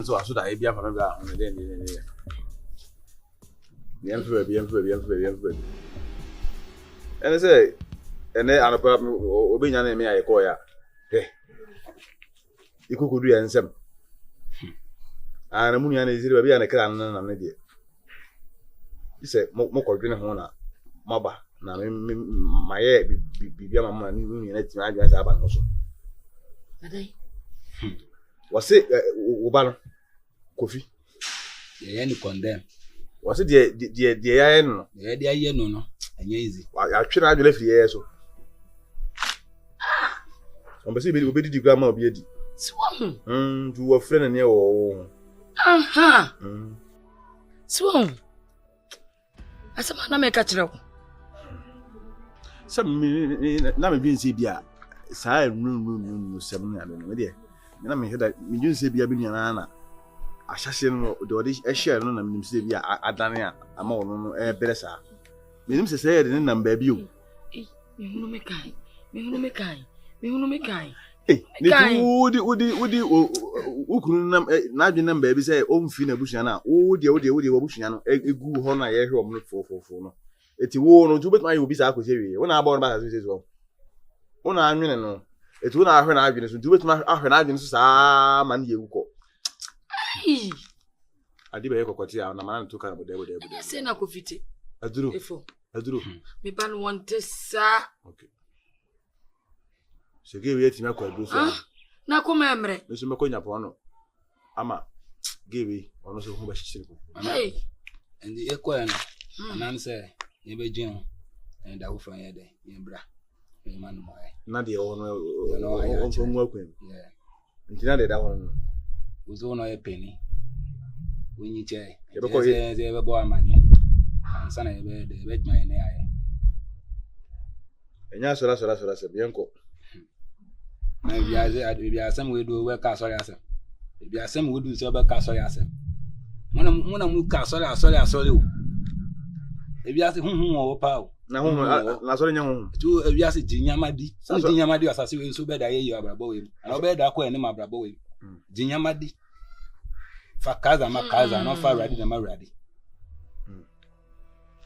so I should I be a family on the day. The emperor. And I say, and then I'm being an enemy. I call ya. Hey, you could do and some. And a moon is zero be an account and an idiot. He said, Moko Green Hona, Maba, now my hair be mamma and you let me guys have an also. Was it Ubano coffee? The end condemn. Was it the iron? The idea no, and easy. I should have left the air so. On the city will be the grammar of Yedi. Swung. To a friend and your Aha. Swung. As a man, I catch up. Some never been Sibia. Side room 7. I don't know. And I mean that you say be a billionaire. Assassin or this a share on them, Sibia, Adania, among a Beresa. Me say the number you. Me no me kind. Hey, would number baby say, own Fina Bushana, oh, dear, Bushiano, a good honor, I hear for. It's a war on 2 but my will be Sakusi. When I born by as well. One I know. It's one I heard arguments to do it my arguments, man, you go. I did a cocotia and a man took out of the Say no coffee. I do. Me ban want this, sir. Okay. So give it to me quite good. Now come, Emre. Mr. Maconia Pono. Ama, give me on so much simple. Hey, and the equine, and answer, you be Jim, and I will find a day, in bra. Man, not the owner from working. Yeah. And that one was only a penny. When you say, ever boy money, and son, I bet my eye. And yes, that's a Bianco. Maybe I some will do work as sorry as maybe I some will do so back as sorry as one of them sorry. If you ask whom or pow. Now, sorry, young. To if you ask Gyamfi, some Gyamfi as I see so bad I hear you are bravo. And I bet Akua and my bravo. Gyamfi. Fakaza, Makaza, not far ready than my ready.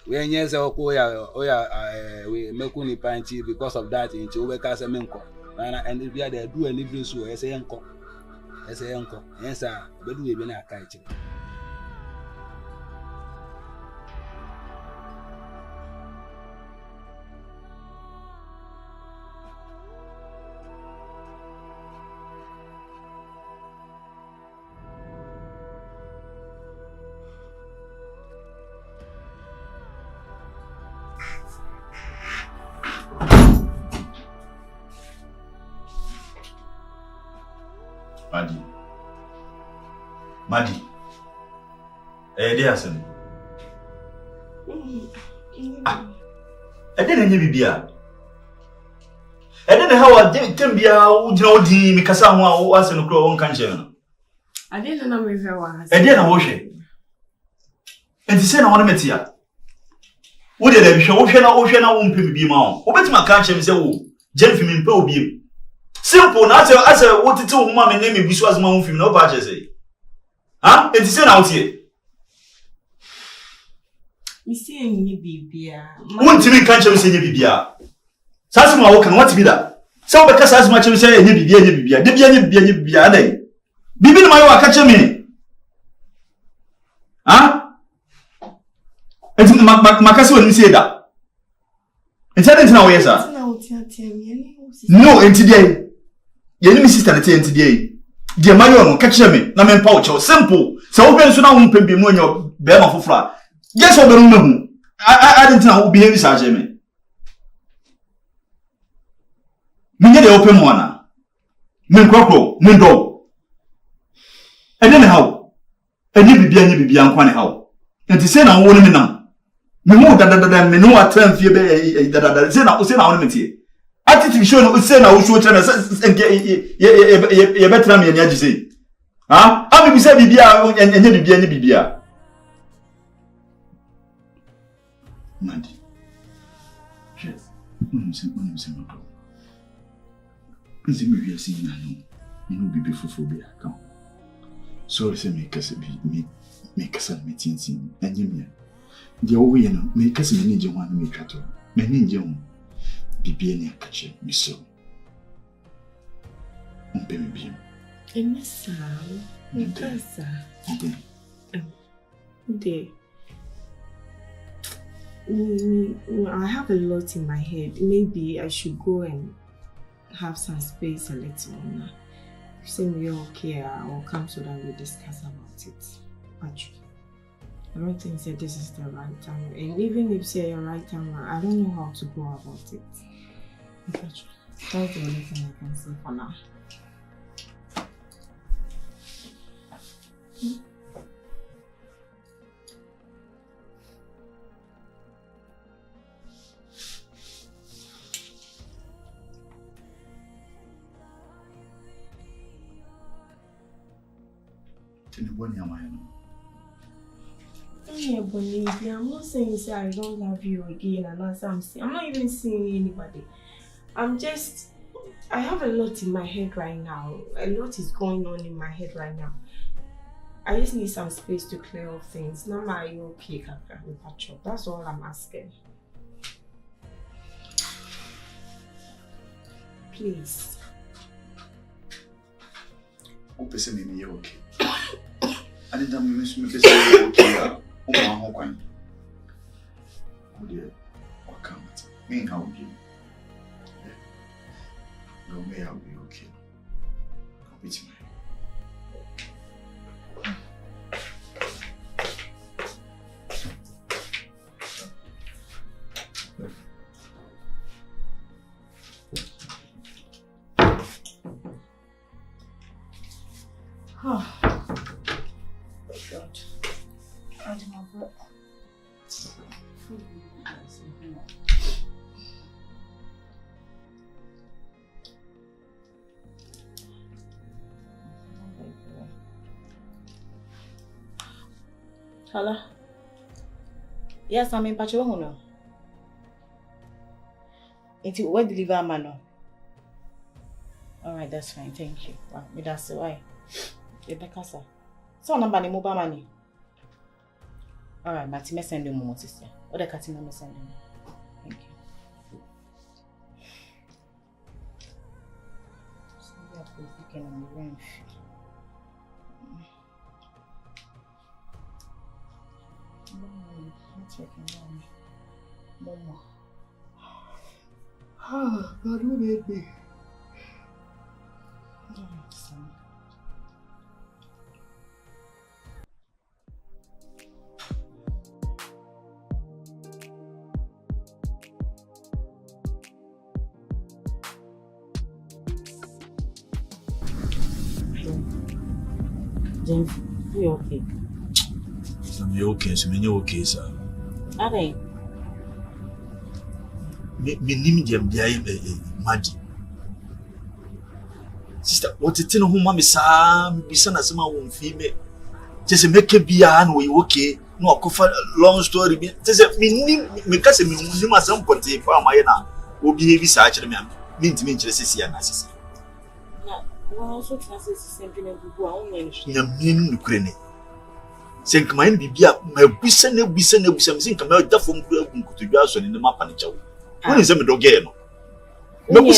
When yes, Oya, we make only pinty because of that into Wecas and Menko. And if you are there, do a living so as a uncle. As a uncle, yes, sir, but we been a kite. Maddie. Dear son. I didn't give Bia. I didn't how I didn't be out, Jody, Mikasa was in a crow on country. I didn't know if I was. I didn't wash it. And the same ornament here. Would it be ocean? I won't be more. What's my country? Say, oh, Gyamfi in Pearl beam. Simple, not as I wanted to mamma name me, which was my own film, no badges. Huh? It's out here. You see, any Bibia. One to me can't you say Bibia? Sassuma can what be that? So because as much as say any Bibia, Bibia, Bibi my work catch me. Huh? It's Macassi when you say that. It's now, yes, sir. No, and today. Your enemy sister at today. Dear Mayon, catch me, Naman Pouch, simple. So open so now won't be more your bear for flat. Yes, I don't know. I didn't know who behaves as Jimmy. Me get the open one. Men crocro, men dog. And then how? And you be and quite how. And to say now, woman now. Me more than me know what time fear that say now, here. Attitude show no say na wo show chana ye betra me anya say ah abi bi say bibia enye bibia Maddie yes unse no do nzi me wi asi na no bibi fofo bi aka Sorry, say me kasa me kasa me tintin enye me. De wo ye no me kasa me nije ho an me twato. Me ni nje ho. Bibie ne akache me so. Mpe me bi. Emisa, me kasa. I have a lot in my head. Maybe I should go and have some space a little now. If you say you're okay, I will come so that we discuss about it. Actually, I don't think that this is the right time. And even if you say the right time, I don't know how to go about it. Actually, that's the only thing I can say for now. I'm not saying I don't love you again and as I'm not even seeing anybody. I have a lot in my head right now. A lot is going on in my head right now. I just need some space to clear up things. Now, are you okay, Kaka? That's all I'm asking. Please. Hope is me okay. I didn't miss me okay. Oh, my oh dear, what can't mean how you? No, may I be okay? I'll be to Oh God. I do not work. Hello? Yes, I'm in Pachohono. Into where deliver mano? Alright, that's fine, thank you. Wow, that's why. Rebecca, sir. So, number the mobile money. Alright, but you may send you more, sister. Or the cutting may send you. Thank you. So, we are speaking on the range. Checking on Mama. Ah, God, who made me? Gyamfi, you okay? I'm okay, so you're okay, sir. Are they? Me name Maddie. Sister, what it in home, Mammy Sam, be son as someone female. Just make a beer we okay. No, long story. Just me cousin, you must some put a farm. Will be heavy such a man. Mean to me, just see an assist. Well, also translates something of the woman. You mean Ukraine. Sink mine be my business, something come out from to Johnson in the map and chow. When is a dog again? No, my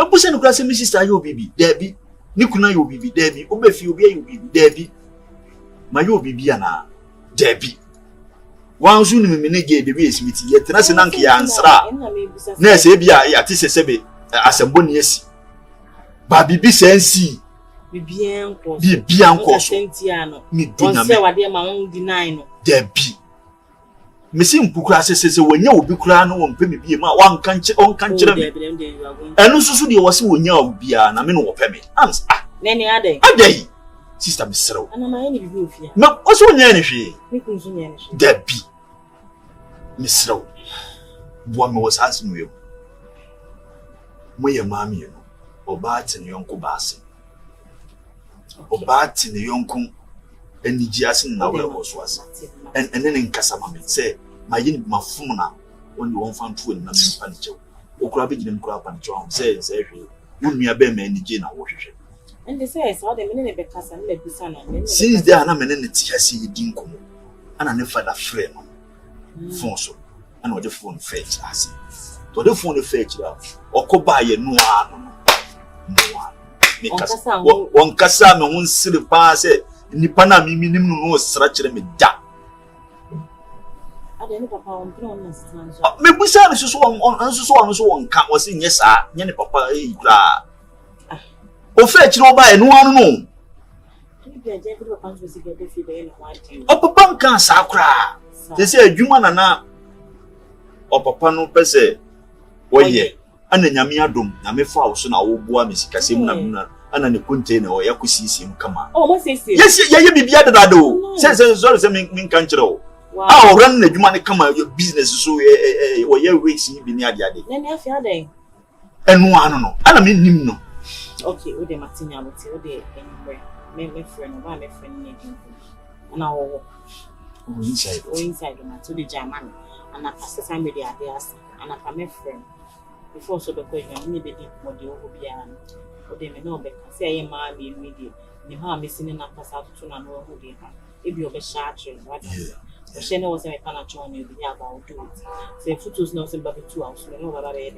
person grass and Mrs. Ayo Bibi, Debbie, Nikuna, you be Debbie, Obefi, you be Debbie, my you be Biana, Debbie. One soon me gave the race with yet Nasananki answer. Nurse Abia, at this sebe, as a bonies. Baby be sensi. Be bien Sentiano. Me don't say what dear my own deny. Debbie. Missing Pucras says when you be crowned on Pemmy be one country on country. And also the was when you be an amino Pemmy. Answer. Nanny a day. Sister Miss Serwaa. And I'm any roof here. No, also energy. Debbie. Miss Serwaa. One was asking you. Where your mammy, you know, or bat and your uncle Bassy. Or bat in the young and the Jason now was. And then in Casamami say, my yin mafuna when you won't find food in nothing furniture. Or crabbing in crab and John says, Wouldn't be a bear man in Jane or water. And they say, I saw them in the Becassa and let Busana. Since there are not many see dinkum, and I never a frame. Phone so, and what the phone fetch, I see. To the phone fetch or go buy a no one. One cassa, no one silly pass it. Nipana minimum no stretch me da. I didn't papa on promise. Me busa so on can was in yes, Yanni papa. O fetch no buy no one no. O papa can sakra. They say Juma na o papa no pese. Oye, ana nyame adom na me fa wo so na wo boa me sikasem na ana ne container o yakusisi kama. Oh, what say? Yes, ye bibia dado. Say sorry me kan kire o. Ah, run na dwuma ne kama your business so o ye race bi ni ade ade. Na me afia den. Enu anu no. Ana me nim no. Okay, we dey matinya but we dey anywhere. Me friend, my friend need you. Na wo. Inside na to the German. And I pass time with the ideas and I my friend. Before so the question, me be more the over beyond. Or they may know better. Say, I am my immediate. The harm is in a pass out to know who they have. If you're a shark, what? She knows I can't join you, the about do it. Say, photos no simple 2 hours, no about it.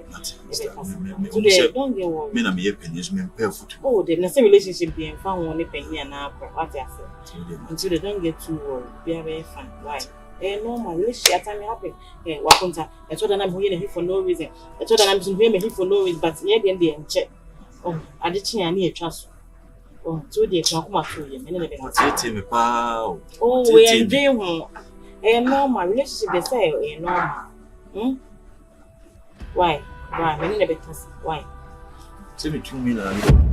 Don't get worried. Men are me opinions, men pay foot. Oh, the necessary relationship being found only penny and now, what I said. Until they don't get too worried, be very fun. Why? No, my relationship time happen. Wakunta. I told them I'm here for no reason. I told them I'm here for no reason, but yeah, then they check. Oh, I did change any trust. Oh, 2 days, come out to you. Oh, we are doing no, my relationship they say, no. Why? Why? Tell me 2 million.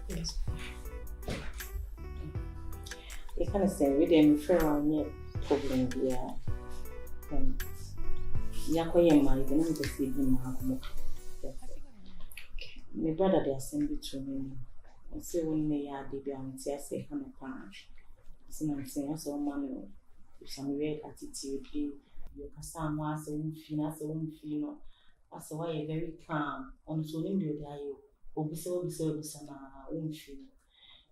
Yes. You kind of say we didn't refer on yet problem here. Yakoye married, and I'm just feeding my my brother they are sending to me. I say when they are the balance, I say £100. So I'm saying I saw money. Some weird attitude, you can sound once a woman, I saw why you're very calm. On so limb you die. Obi se na unfi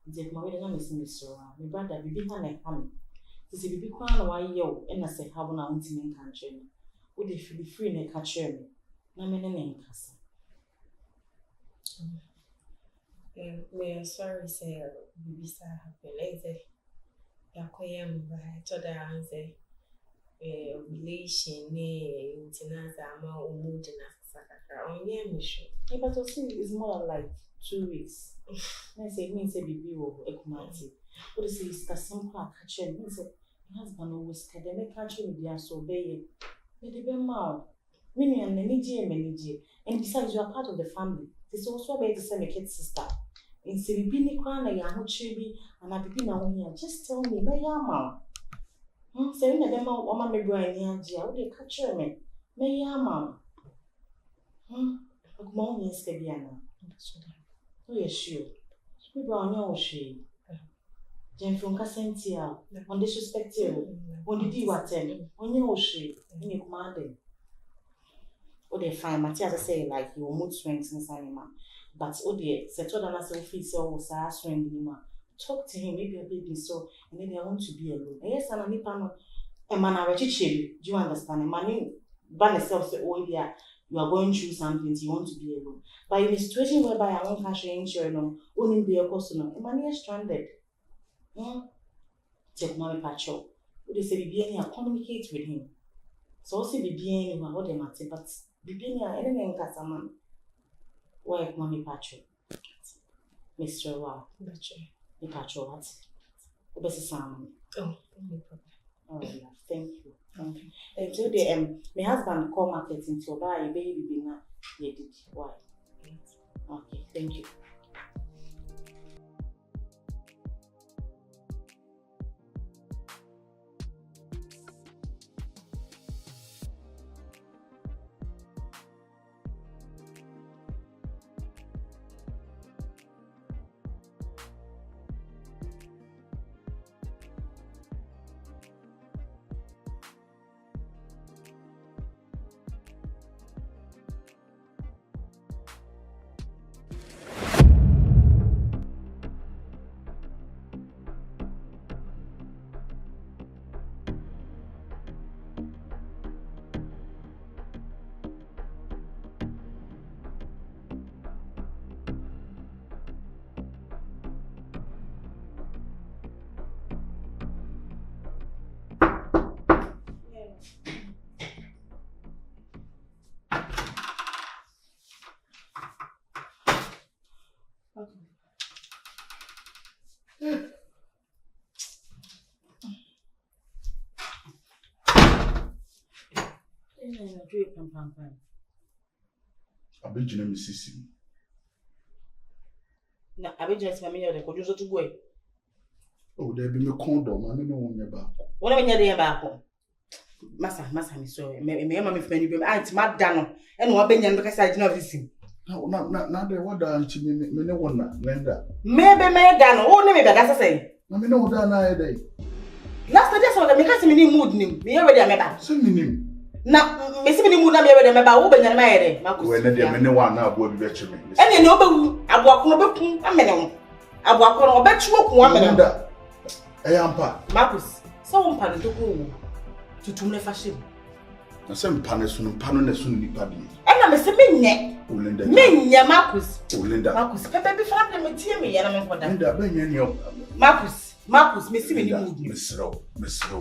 nje kuma we na me sin Serwaa me brother bibi ha na kam se bibi kwa na wa ye o na se ha bo na untimi nka kire me wo de free na ka kire me na me ne nkasa we are sorry say bibi sa happen like say yakoye mba to da anze relation ne maintenance ama omude na sakaka onye misho. But it's more like 2 weeks. I say means a baby or a commodity. What is this? Casimpa catcher means a husband always can make country with their so bay. Let it be mal. Winnie and Meniji, and besides, you are part of the family. This also made the same kid sister. In Silibini Kwana, Yahu Chibi, and I begin on here. Just tell me, my yama. Say, never more woman may go in here. How do you catch me? May yama. Mom is Kabiana. Oh, yes, sure. We brown your she. Jen from Cassentia, on disrespect you. When did you attend? On your she, in your commanding. Oh, they find Matthias say like your mood swings in Sanima. But oh, dear, settled on us, so was our swing Lima. Talk to him, maybe a baby so, and maybe I want to be alone. Yes, and a nipano. A man, I do you understand? A man, ban yourself, say, oh, dear. You are going through something, you want to be alone. But in a situation whereby I won't cash insurance, only be a person, a money is stranded. Take my patrol. Would they say, be communicate with him? So, also be being what they matter, but be being anything Casaman. Why, mommy patrol? Mr. Wow. The patrol, what? What's the sound? Oh, no problem. Oh, yeah. Thank you. And today, my husband called market into buy a baby dinner. Yeah, did why? Okay, thank you. Abijina misisi. Na abijina si mami yode ko Juju to go e. Oh, there be me condom, I don't know when you're back. Wona me nyade back. Masa me so me mama me fani be anti madano e no abenya no kasa agina ofisi. Na de wada anti me ne wona lenda. Maybe me dano o ne me be gasa say. Na me ne wada na e dey. Last day so me kasa me ni mood nim. Me ready am ba. So minim. Na me si me ni mood na me ready am ba wo benya na ma yede. Makus. We ne de me ne wa na abo bi be chime. Ene ne obawu abo akono be kun amene wo. Abo akono obechu okun amene wo. Ampa. Makus. So umpa ne to ko wo. Tutum ne fashion. Na se mpa ne sunu mpa no ne sunu nipa bi. Ena me se menye. Olinda. Menye Makus. Olinda. Makus pepe bi fa me tie me ya na me nkoda. Olinda benya ni o. Marcus, me see me ni mood ni. Mesro.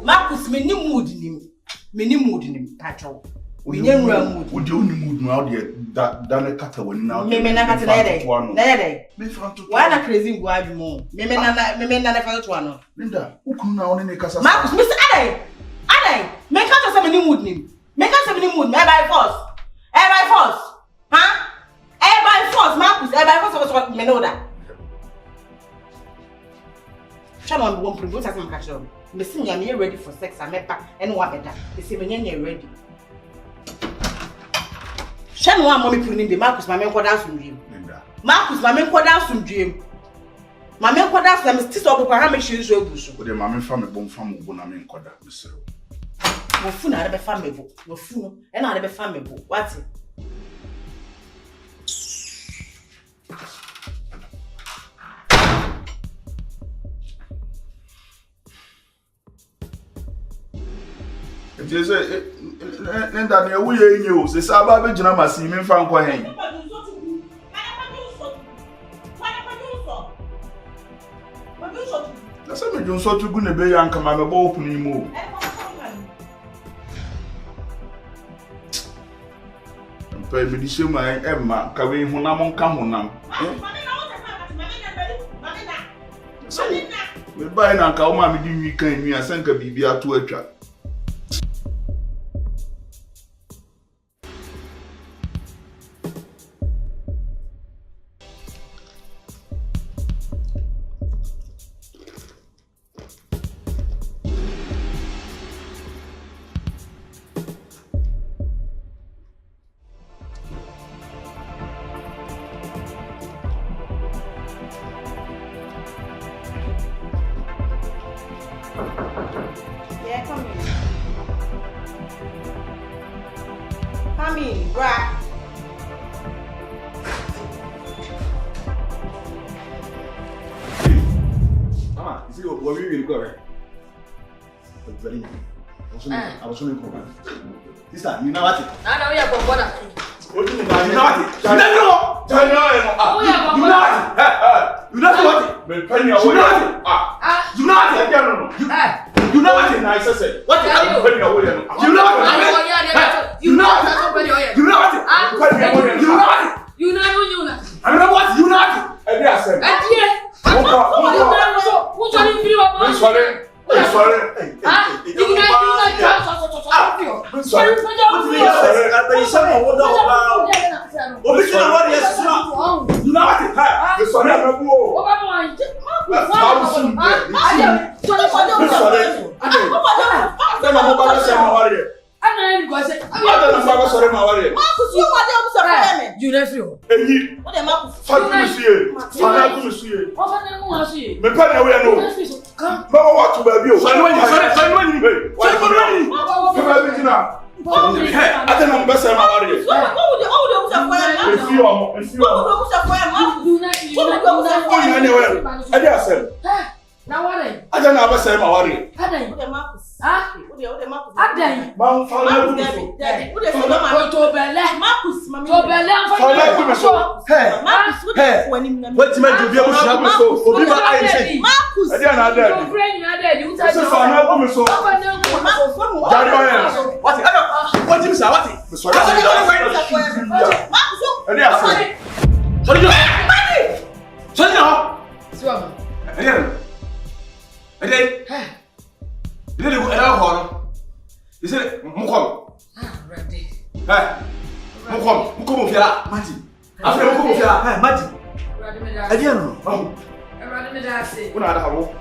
Marcus, me ni mood ni. Me ni mood ni, patro. We nye nwa mood. Wo de oni mood no de da ne kata woni na. Me na kata na yede. Na yede. Me fa to. Why na crazy go adwumo? Me na fa to ano. Linda, ukunu na oni ne kasa. Marcus, me say adai. Me kata say me ni mood ni. Me kata say me ni mood, me by force. By force. Huh? By force, Marcus. By force what me know that. Chama me won prove say me catch you. Me see me ready for sex amepa and wa better. Me say me nya ready. Shanu wa mommy pruning be Marcus ma me nkoda asundwem. Marcus ma me nkoda asundwem. Ma me nkoda asundwem me still obokwa ha me hwe so abusu. O de ma me fa me bom fa mo bo na me nkoda mesero. Wo fu na de be fa me bo. Wo fu no e na de be fa me bo. What? Je say Linda ne wo ye nyi o se sa ba be gina masi me fa nkwa hen. Na se me jun so tu gu ne be ya nka ma me bo opun imo. Mpa me di she ma emma ka we hunam nka hunam. Me ba na nka o ma me di nwi kan nwi asanka bibi ato atwa. Yeah, come in. Come in, bruh. Mama, you see what we will go, right? Very. I was only going. Sister, you know what? I know you're going to What do you know? You know what? You know what? You know what? Me penny away. You know what? You know what? You know what? I say. What? Penny away. You know what? You know what? You know what? Penny away. You know what? You know. I know what? You know what? Every I said. Yes.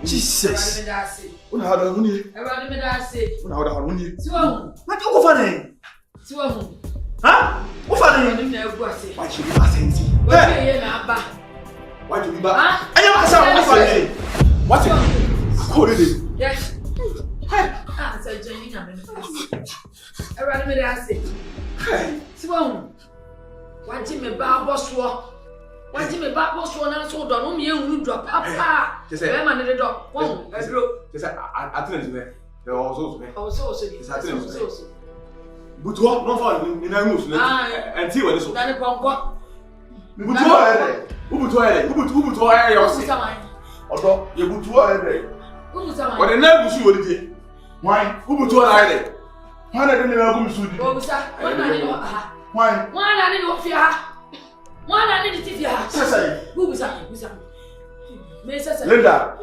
Jesus. Una hada huni. Everybody me da say. Una hada huni. Siwa. Maddie, go for it. Siwa mu. Huh? Go for Everybody it. me egu ase. Why should be passing? What be here na aba? Why do we back? Ah? I am asking go for it. What? Call it. Yes. Ah, so Jenny na me. Everybody me da say. Siwa mu. Wanti me ba bosso. Wanti me ba bosso na so do no me ehunu do papa. Be ma ne do. Won, edro. Just attend to me. They also to me. Also. Butuo no fa ni na ngus na. Anti we so. Dani konko. Butuo ere. Ubutuo ere. Ubutuo ere yo se. Odo, ye butuo ere. Ubutuo. O de na gusu wo de. Why? Ubutuo na ere. Why na de na gusu di? Obusa. Wana ni no aha. Why? Wana ni no fia. Wana ni ti fia. Sasa. Ubusa. Me sasa. Linda.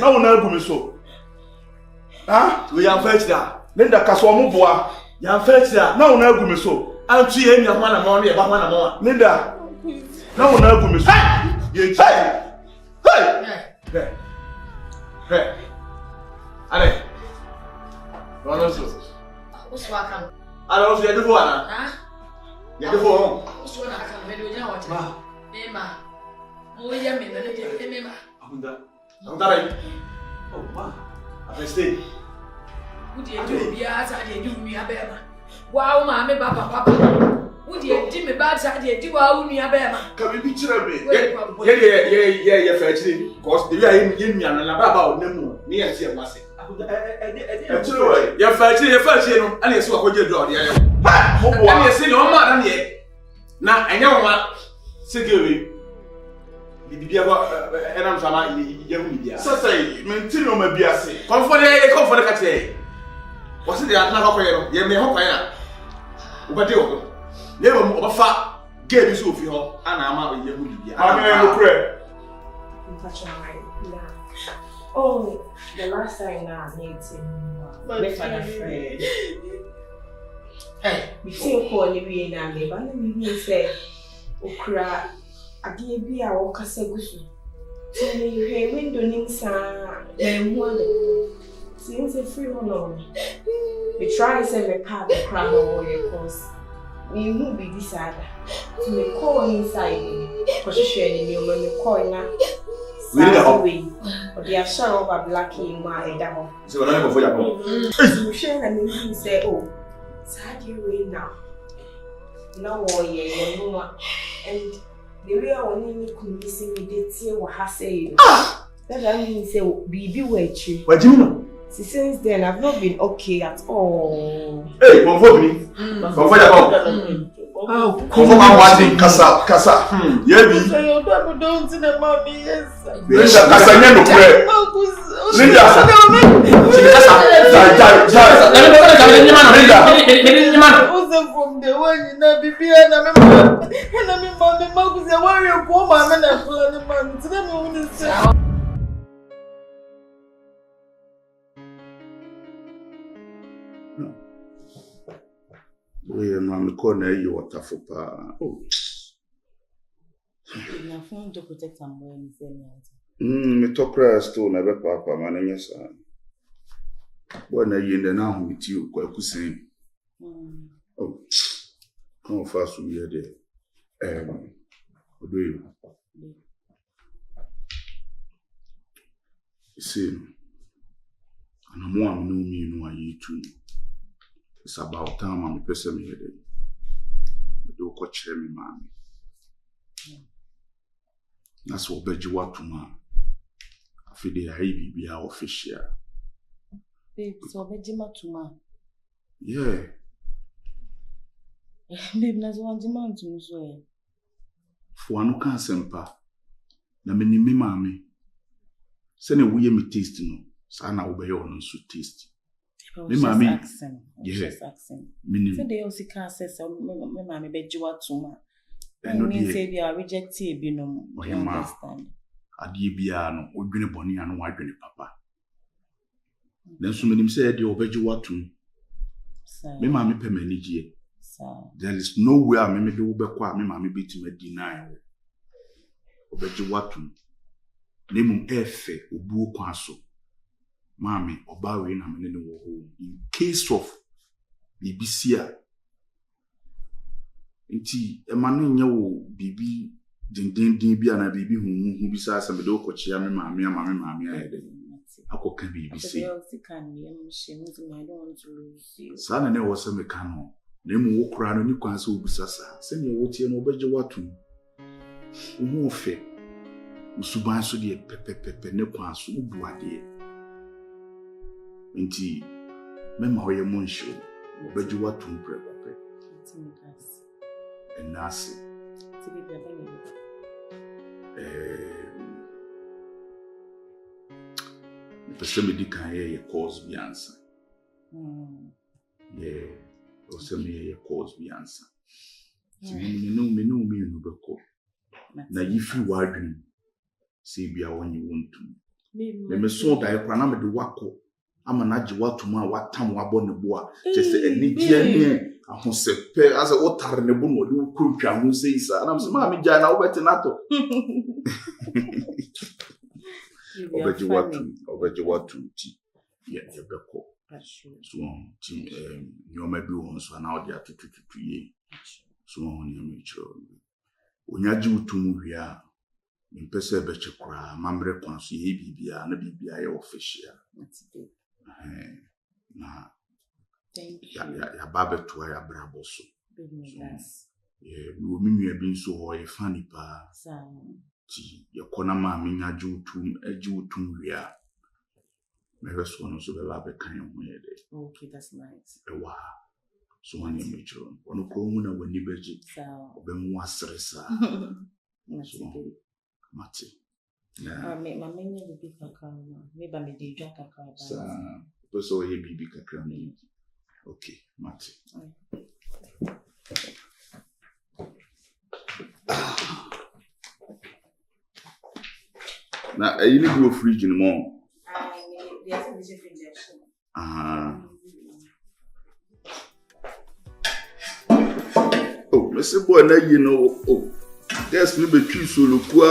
Na wo na gumi so. Ah? We am fetch da. Linda kaso mo boa. Ya fetch da. Na wo na gumi so. Antu ye mi akwa na mo na ye ba na mo. Linda. Na wo na gumi so. Ye chi. Hey. Ale. No so. Uswa kan. Ale o so ye defo ana. Ah? Ye defo. Uswa na kan me do nya wa cha. Mema. Mo ye me na de mema. Akunda. Akunda. Oh, ma. I stay. Udi edu bia asa de edu mi abema. Wa o ma me papa. Udi edi me ba asa de edi wa o nua abema. Ka bi kire me. Ye fa kire cause the way ye nua na baba o nemu ni ye se wase. Akunda ye fa kire no ana ye se wakoje do ode ayo. Ha! Mo bo. Ana ye se ni o ma na ye. Na enya wo ma segewe. Bibia ba enam sama ye hu bibia. Sasa menti no ma biase. Comfort ka che. Wasi de atna ko ye no. Ye me ho kwa ya. Ubade wo. Ye mo obafa ge bi so fi ho ana ama ye hu bibia. Ana no kure. Oh, the last time I met him, my friend. Hey, we still call you in and but me say, Okra, I gave you our Casagusu. Tell me you hear window Ninsa, and one since a free one. We try to send a card to crab over your course. We move be decided to me call inside, position you when you call now. Way, but they are sure over Blackie in my head. So, I'm going for your You share and you say, oh, sad you way now. No, yeah, no, and the way I want to missing me, they say what I say. That means say, be with you. What do you know? Since then, I've not been okay at all. Hey, come for me. Come for your oh, come for my watching Casa. Yeah, be. So you don't see the mommy, yes. Linda, Casa, no prayer. Linda, from the one you know, be and I mean, Mommy, Marcus, I worry a woman and I'm planning man. No. We am corner you water for pa. Oh. Na phone to protect am when he say Me talk grass to never papa man yes. When I in the now with you quite kusin. Oh. Come fast we are there. What do you? You see, and I'm one know me no I you too. It's about time I'm a person here. But don't catch me, man. That's what Beji want to man. I feel the high be our official. Babe, so Beji matuma. Yeah. Babe, na zo demand to so. For no can sempa. Na me ni me mami. Se ne wo ye me taste no. Sa na wo be ye ono so taste. Me mami. Yeah. Meaning. So they also can say so me mami Beji watuma. I mean say be a reject be no. You understand. Adi bia no odwene boni anu wadwene papa. Then so me say dey Beji watum. Me mami pe manage. There is nowhere me do be kwa me mami be to me deny. Obeji watum. Nemu efe obu kwa so. Mami oba we na me ne wo home in case of bibisia. Nti e ma no nya wo bibi dindindin bia na bibi hu bisa asa me do kochia me mami ayede. Akoka bibi say. Sana ne wo se me ka no. Nemu wo kura no ni kwan se obisa sa. Se ne wo tie no obeji watum. Wo fe. Usuban so de pepepepe ne kwan so bu ade. Nti mema hoye monsho obeji watum prekope. Enase. Pese me di kan ye cause bi answer. Yeah. O se me ye cause bi answer. Ti me no beko. Na yifi wadwin. Se bia woni wontum. Me so da ekwa na me de wako. Ama na ji watum a watam wabɔ ne bo a. Chese eni dia ne ahosepe asa otare ne bo no de kuntwa ho sei sa. Na me ma me gya na wo beti na to. Obeji watum ti. Yeah, beko. So ti nyoma bi won so na odi atututu ye. So on ya me chiro. Onyaji utum wia. Mpese beche kura mamre kwanso ye bibia na bibia ye official. Na thank you. Ya baba to ya brabo so. Yeah, we minua bi so ho ye fani pa. Ti ye kona ma minyaji utum wia. Me reso no so be baba kan ho ye de. Okay, that's nice. Ewa. So on ye metro. Ono ko hu na wani beji. Obe mu asresa. Mati. Yeah. Me mamenye bibi kakra. Me ba me de dwa kakra ba. Sa so ye bibi kakra me. Okay, Mati. Na you need go fridge no more. There's a fridge injection. Oh, Mr. Boy na you know. Oh. Yes, we be tree solo kwa.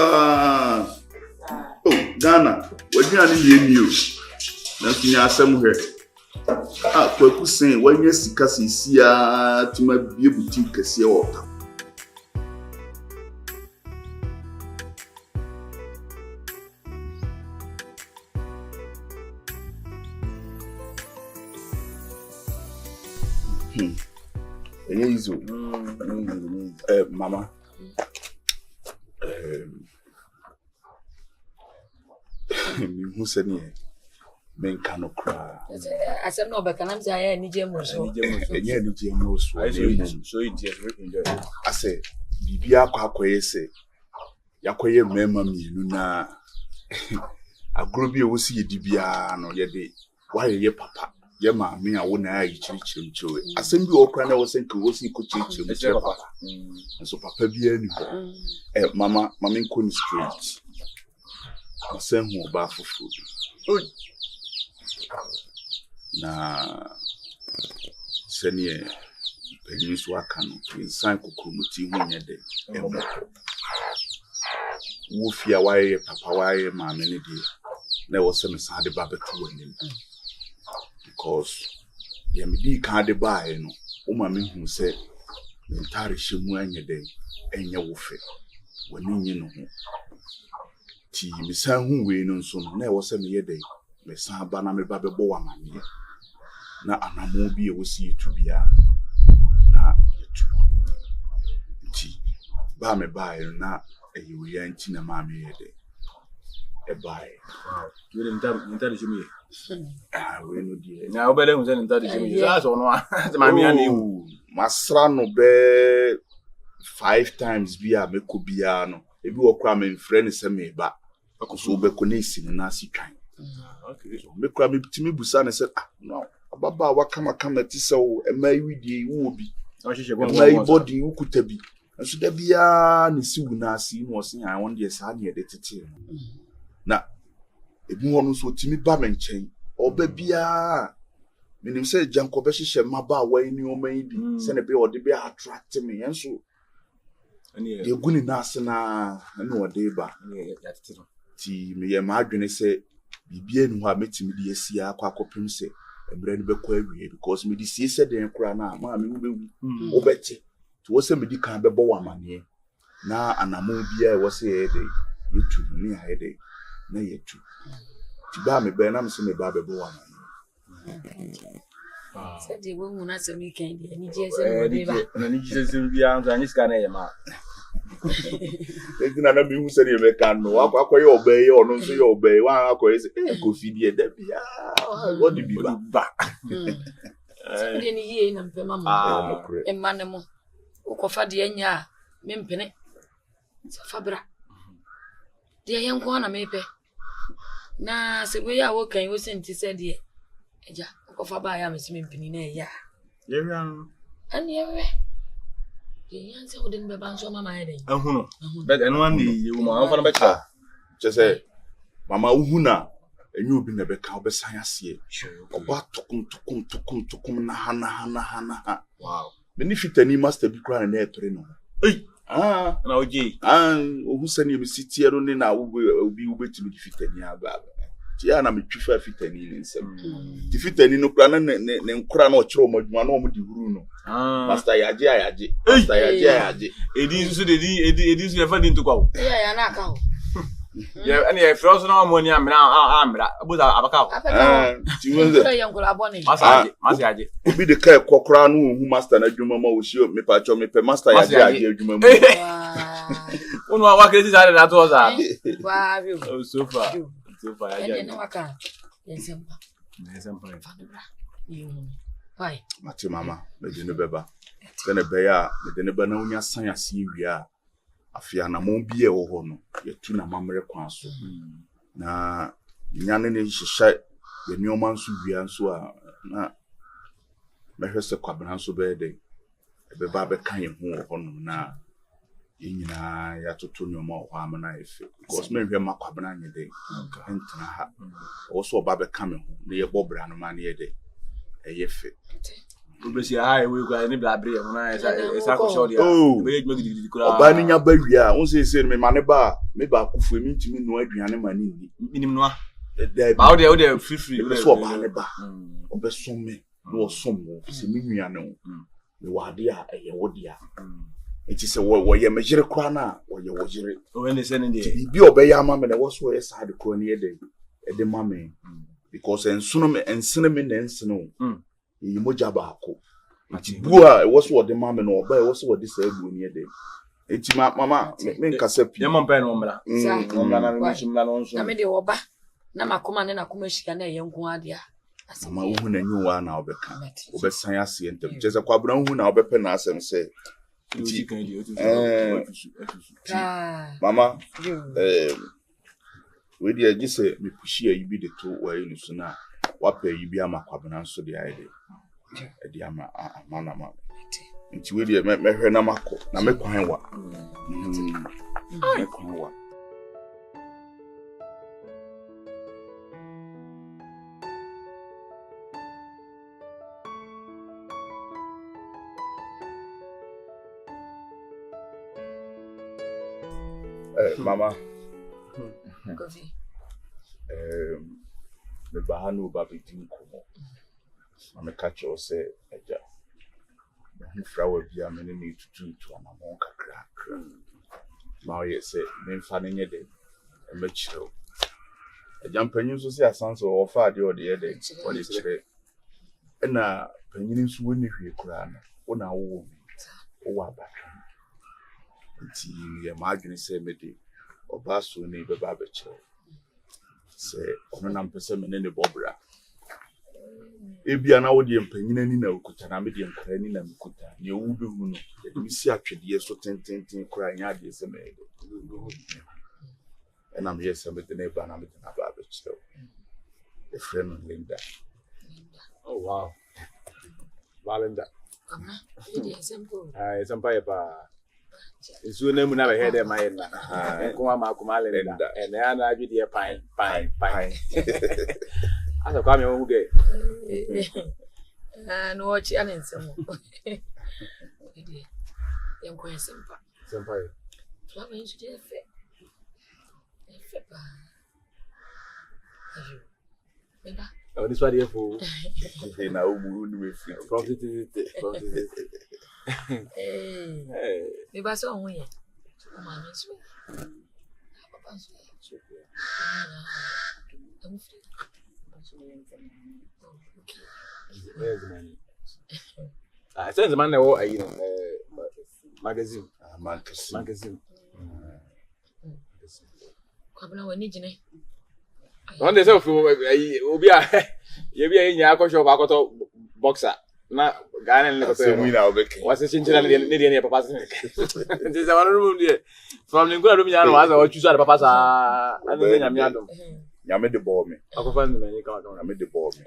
Oh, Ghana, what you need you? That's me asem here. Kwaku say when you sika sisia to my be boutique kese water. Mama. Who said here? Men cannot cry. I said no, but can I say any gemus? So it I say, Bibia Quaque say, Yaquay member me, Luna. A grubby will see Dibia no your day. Why ye papa? Ye mammy, I wouldn't eye church him to it. I send you all crying, I was saying, go see could teach you, Mr. Papa. And so Papa be any. Mamma, Mammy couldn't straight. I send him bath for food. Na senior pennies work in San Kukumiti when you're there. Wofia why papa why mamma any day. There was some sad about the two him because the MD can't buy no. Mammy who said, "Entire shimu any day, and your wofe when you know." Tea, Miss Who we know soon, never was a mere day. Miss Sabana me baby boa mammy. Now, and I won't be able to see you to be a now. Tea, buy me buy now. You ain't in a mammy a day. A buy. You didn't tell me. We know dear. Now, better than that is me. That's on one. Mammy, I knew. Masrano be 5 times via me kubiano. If you are cramming friends, me back. So be connecting and nasi kind. Okay, so me cramming to me busan and said, no, Baba, what come at this so a may with you will be. My body who could be. And so there be a Nisi was I want the son here the tea. Now, if you want to Timmy Baman chain, or baby, meaning say Jankobeshi Maba way in your maybe, send a bit or the bear attracting me, and so you're going in Nasana and no day back. Tea me a margin say, be bien who have met me the Sia Quaco Pimse, and Brand Bequery, because me this said the Crana, Mammy will be Betty. To was a medical boa money. Now, and a movie was a day, you two near a day, nay, two. To buy me Benham, send me Babby Boa. Said the woman has a weekend, and he just in the arms and his canema. They cannot be who said you make no Akua obey or no so you obey. One Akua is go feed ye, what do you be back? Any year in Mamma and Manamo. Ukofa de anya mempene fabra de yen ko na mepe na se we ya wo kan wo senti se de eja ukofa ba ya mesi mempene na ya Yewian an yewe de yan se odin be ban so mama ya den ahuno but anyone the woman fa na be cha just say mama uhuna enyu obi na be ka obesan ase oba tokum na hana wow. Benefitani master be crying near Torino. Hey, na oji. Who send you city only now will be to be defeated near Bab. Tiana me prefer fitani in some. Defeated no plan and crown or trauma, one of the Bruno. Master Yaji. It is never into go. Yeah, na ka. Yeah, and if frozen ammonia, I'm about you be the care cockran who master and Juma will show me patch on me per master Yaji. One what is that was wow, so far. Why, Mati Mama, the Beba. Then a bear, the Nebanonia science area. Afiana mo bie wo ho no ye tu na mamre kwan so na nyane ne hihye ye nyoma nso bia nso a na mehwese kwabena nso be de ebe ba be kan ye ho ho no na ye nyina ya toto nyoma ho amana efe because me hwe makwabena nye de entena ha wo so ba be kan me ho na ye bobra no ma na ye de eye fe Obesi high we go any blabre na esa ko show dia be make di kura oba ni nya ba wi a won say me mane ba me ba kufu emi ntimi no aduane mane ni minim no ba o de free so oba ne ba obeso me no osom wo se me nuane wo me wade a eye wo dia enti se wo ye mejire kura na wo ye wo jire o we ne se ne de bi obeya ama me na wo so ye sa de kura ne ye de mame because ensuno me ensene me na ensene yi moja baako ati bua wo so de mama no oba wo so de sa abu ni de enti mama me nkasa pi ye mo mpa no mra na me shimla no nso na me de oba na makoma ne na kuma shika na ye nko ade a mama wo hu na nyiwa na obeka obesan ase entem jese kwabra hu na obepe na asem se enti mama we dey gise me pushi ayi bi de to wa yi nusu na wapa yi bi ama kwabena nso de ayi de edi ama ama nti we dey mehwe na mako na mekwan wa mekwan wa Mama. Coffee. The Bahanu Babi Dinko. I'm catch you say, Eja. The flower be a many need to do to a monka crack. Now, you say, men fanning a day, a mature. A jump and you say a son's or father or the other, what is it? And now, pennies wouldn't you crown, one hour woman, or back. It's your margin say, Maddie, or Basso neighbor Babacho. Say, on an ampercent in the Bobra. Ebi ana wo de mpanyina ni na okuta na me de nkra ni na mekuta ne wo be hu no de si atwede so tententen kura nya de se me and I'm here some the neighbor na me na ba be chill the friend of Linda. Oh wow. Valinda. It is simple. Sampai ba. Isu na mu na be head e my na. Ko ma ko Linda. And na na adwi de pine. Asa kwa me wo ge. No watch an some. Yam kwa simple. Sampai. Flower into the effect. Oh, this one here for Na umu ni free. profit. Hey. Me ba so won ye. Ma me so. Papa so. I'm free. Where's the money? I send the man now, you know, magazine. Magazine. Kwabena wani jine. One day self obi a ye bi a nya akosho ba akoto boxer na Ghana le koto. We now be. Was chinchina ne de papa se. This one room there. From Lingua room nya no was o chusu papa sa anu nya mi adom. Nyame de ball me. Akofa ni me ka don. Nyame de ball me.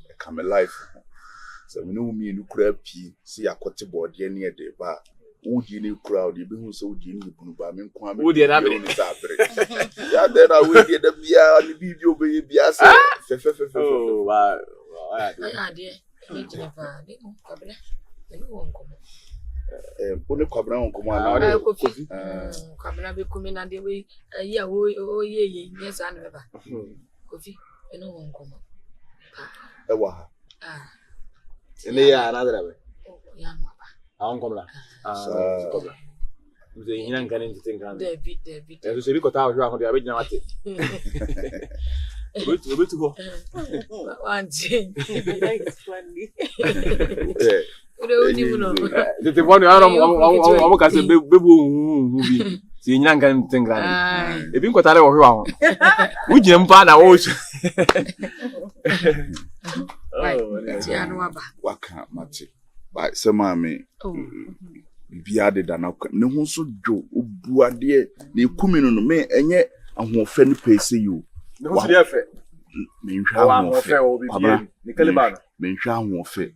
E come life. So we know me no kura pi see akote board ye ne de ba. Udi ni crowd you be hu so udi ni bunu ba me nko am. Udi na be. Ya there na we dey da bia ni video be bia say. Oh wow. Ah de. Ni jine pa de mo kwabena. Ni won ko. Oni kwabena won ko na Kofi. Kwabena be kumi na de we ya o ye yes an be ba. Kofi eno won ko. E wa ha. Ene ya na dra be. Ya no ba. Awon komla. Komla. Mze hina ngane ntitinga. David. Eso se bi kota ahwo ahwo de abegina mate. Obetu go. One thing. That's funny. Uni muno. The one amo ka se bebu bi. Si hina ngane ntitinga. Ebi nkotare wo hwe ahwo. Wugina mpa na wo so. Ti anu aba. Waka mate. Ba se ma me. Bia de da na ne ho so dwo obuade na ekumi no me enye ahofe ne pese you. Ne ho se dia fe. Me nhwa ahofe obi bia ni kaleba no. Me nhwa ahofe.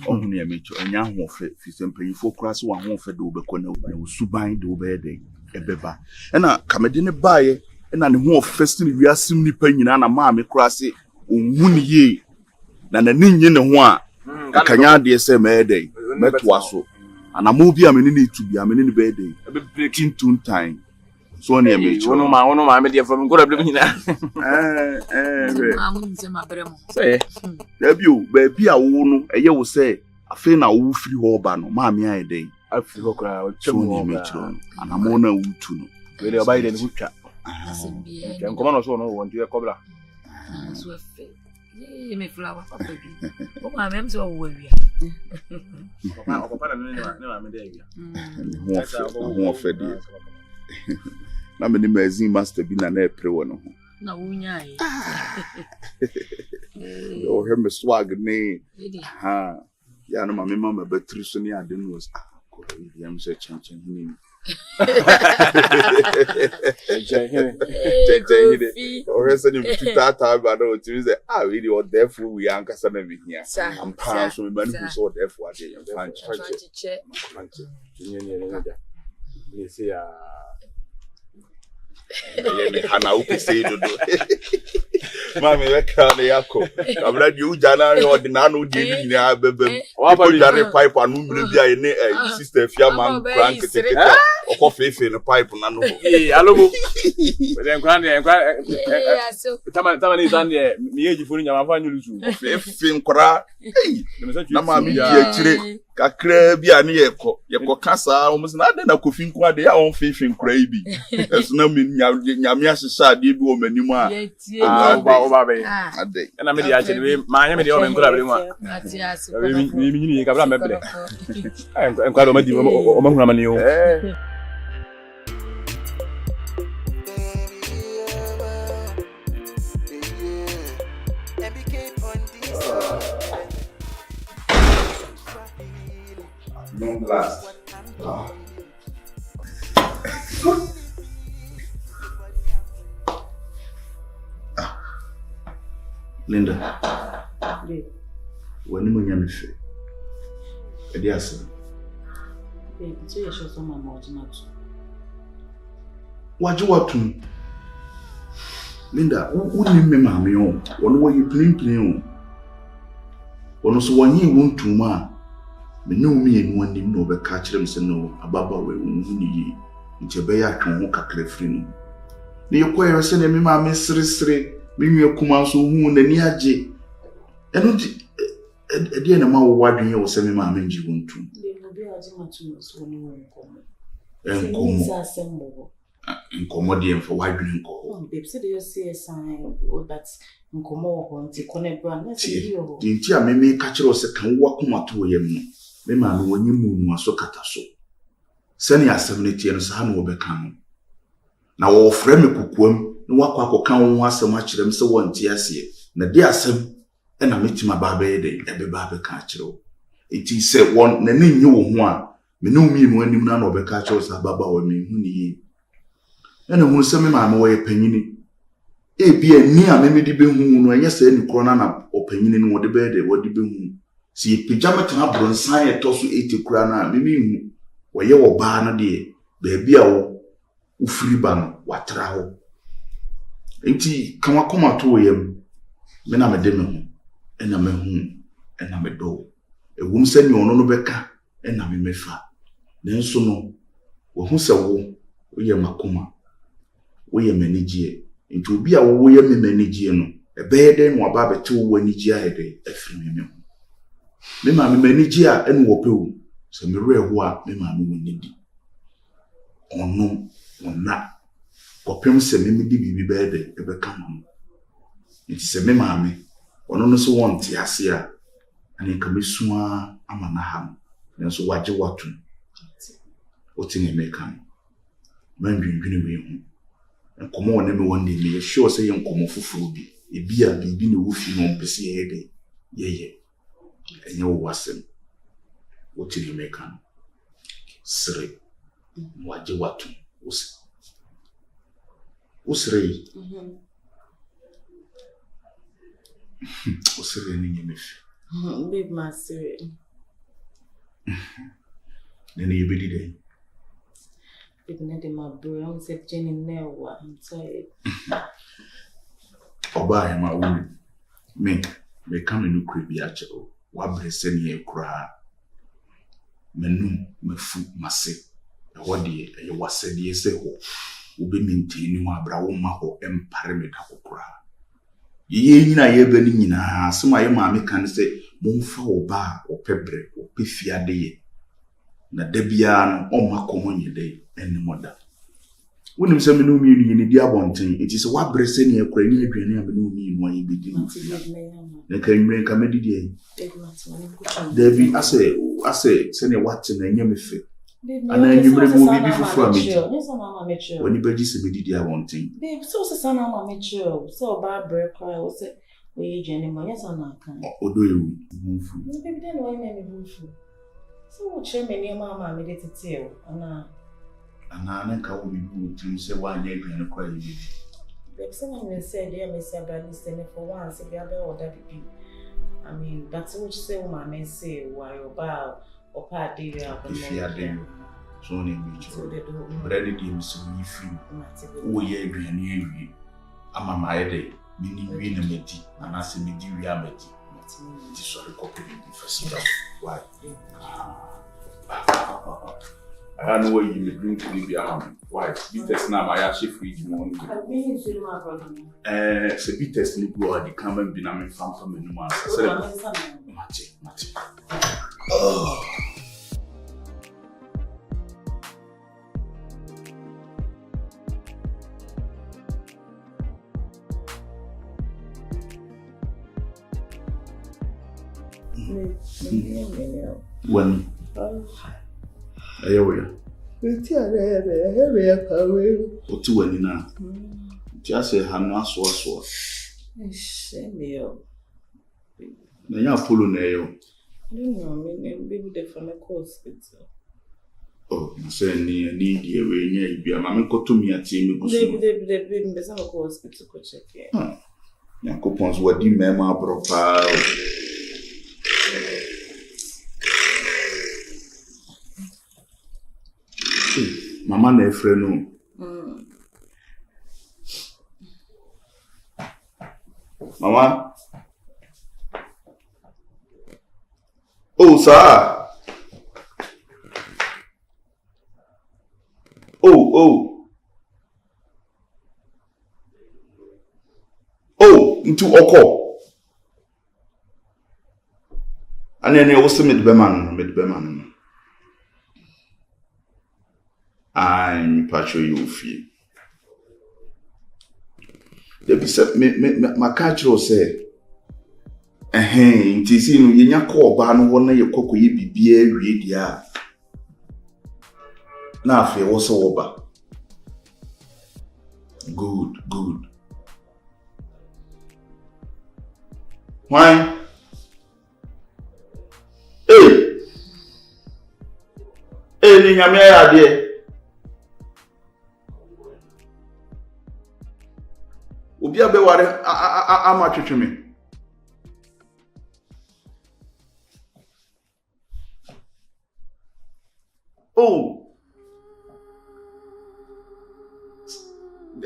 Ohun ya mecho enye ahofe fi se mpanyifo kura se wa ahofe de obekọ na usuban de obede ebeba. Na kamede ne baaye na ne ho ofesti ne wiasim nipa nyina na ma me kura se ohun ye na na ninye ne ho a akanya de se mede metwa so. And I'm moving a minute to be a minute birthday. A bit breaking 2 times. So near me. One of my media from good living. Say, debut, baby, I won't. A year will say, I feel now free Hobano, mammy, I day. I feel crowd, so near me, and I'm on a wood to know. Really, a bite and good chat. Can come on also no one to a cobra. Me flower, baby. Oh, I'm so worried. Na me ni magazine master bi na na epre wono ho na wunya yi o he me swag ni ha ya no mama battery so ni ade no ko ri am se chanchen ni chanchen o he se ni tata ba no ti say we dey therefore we ankasa na me hia am pan so me ba ni so therefore ade am pan ni se ya Yemi hana ukise dodo. Mami weka ne yako. Abra di ujana ni ordinary no di ni na bebem. Wa pa jare pipe anu mire bia ne sister fia man crank tete. oko fefe no pipe na no. Alobo. Then grand tama ni zande mi eji fo ni nyama fa nyulusu. Fefe nkora. Na ma mi di akire kakra bi ani yeko kasa o musi na de na kofi nko ade ya on fefe nkora ibi. Esu na mi nyame asesa ade bi o manimu a. Oba be. Ade. Na me di ache we ma nya me di o me nkora be mu a. Mi nyini ka bra me ble. Nkwa do ma di o ma huna mani o. Long last. Linda. When you nyame fe. Edi ase. Babe, so you show some more tonight. Waju watu. Linda, woni me maame o. Wono wo yi plain o. Wono so wanyi wontuma. Me no me enu anim no be ka kire me se no ababa we unu ni yi. Nche be ya twon ho kakra firi no. Ne yekoye se ne me maame sere me nwe kuma so hu na ni age. Eno di edi na ma wo wadwen wo se me maame nji wontum. Nkomo di enfo wadwen nko. Babe, say you see a sign that nkomo wo nti konebra na se bi o. Di nti a me ka kire wo se kan wo akoma to yem no. Me maame wonyi mu nu aso kata so. Sani asem ne tie no sa na wo be kan. Na wo frɛ me kukuam na wakɔ akɔka wo asem a kyerɛ me se wo nti ase. Na di asem na metima ba be de ebe ba be ka kire wo. Iti se won na ne nyi wo ho a me no mi mu anim na no be ka kire wo sa baba wo me hu ni yi. Ena hu se me maame wo ye panyini. Ebi ani a me di be hu no enye se ni kro na opanyini no wo de be de wo de be hu. Si pijama tena bronsan e to so 80 kura na me hu wo ye wo ba na de baabi a wo ufiri ba no watra ho. Enti kan wakoma to yem me na me de me hu ena me hu ena me do. Ewum se ni ono no beka ena me mefa. Nenso no wo hu se wo ye makoma wo ye manigye. Enti obi a wo ye me manigye no ebe de no aba bete wo anigye ahede afiri me hu. Me ma me manigye a enu wo pe wo se me re ho a me ma me wonidi. Ono ona kopem se me di bibi bede ebe ka no. Enti se me ma me ono no so won ti ase a ani ka mesua amana ha nenso waje watu oti ne meka mandwindwini we hu enkomo wona me won ne me sure say enkomo fufuru bi ebi a bibi ne wo fi no mpese yede yeye enye wo wasem oti ne meka sire waje watu usire usire ni nyemefi. Babe, my sir. Then you believe it. Babe, not in my bro. I'm said Jenny Newa. I'm tired. Oba my own. Me come in no creepy actual. Wabre send ye cry. Menu, me foot, my sick. What dear, you was said yes, ho. Ube maintain my brow, my ho, and pyramid ho cry. Ye nyina ye bani nyina asema ye maame kan se momfa oba opebre opefiade ye na dabia no omma komonye de enmoda wonim se me no mi ni di abonten enti se wabre se ne akura ni aduane a me no mi no aye bedi na kan mre ka medidi e David ase se ne wate na nya me fe ana nyumre mu bibi fufu amechi woni beji se medidi abonten babe so se sana ma mechi so ba bre cry o se we jeni mo yesa na kan odo ewu mufu baby den why me mufu so wo che me ni ma me de tete ana na nka wo bibi tim se wa nya aduane kwa yi babe se na me se dey me se ba ni se ne for once be aba order bibi I mean that's what you say ma me say why oba opa dey we so ne mi cho ready dey so ni free wo ye aduane awie ama ma ye dey mini wi na meti ana se mi di wi ameti ti sorry copy the festival why I know where you drink to be why? Bitters now, my actually free money. So bitters need to go at the camera be named Phantom in the Mate. Oh. When ayo oti wani na ti ase hanu aso na ya polo na yo baby the from the hospital. Oh, say ni die we nya ibia ma me koto mi ati mi gusu baby be some hospital ko check ya ko pons wadi mema bropa Mama na efre no. Mama. Oh, sir. Oh, into oko. And then you also meet Beman. I'm patcho you feel. The bishop my catcher say, it is in your call ban one of your cocoa be beer read ya. Now, if you also over. Good. Why? Hey, Ninyamea, dear. Obi abeware ama twetweme oh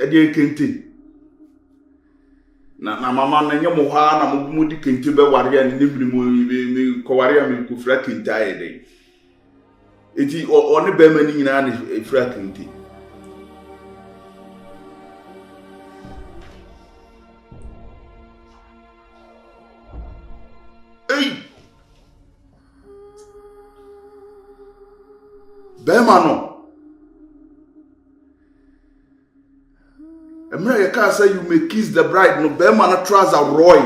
ade kente na mama na nyemo ha na mo di kente be ware ya ne biri mo me ko ware ya me ko fra kente ayede eti one be mani nyina na fra kente Bemano. Emre yeka say you may kiss the bride no Bemano trouser Roy.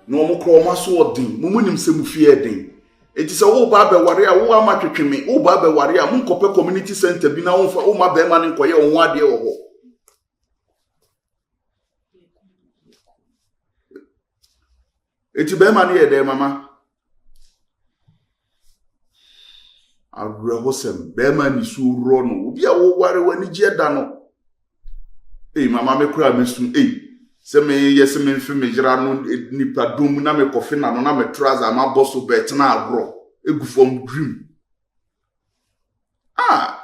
No mo kro ma so odin, mo munim se mu fie den. Enti se wo ba be ware a wo ama twetweme, wo ba be ware a mo nkope community center bi na wo fa wo ma Bemano nkoye wo ade wo ho. Eti Bema ni ede mama. Awrehosem Bema ni su rono. Obi a wo ware wani je da no. Mama me kura me sun se me yes me mfi me jira no nipa dum na me kofi na no na me trouser ma boss bet na agro. Egu from dream.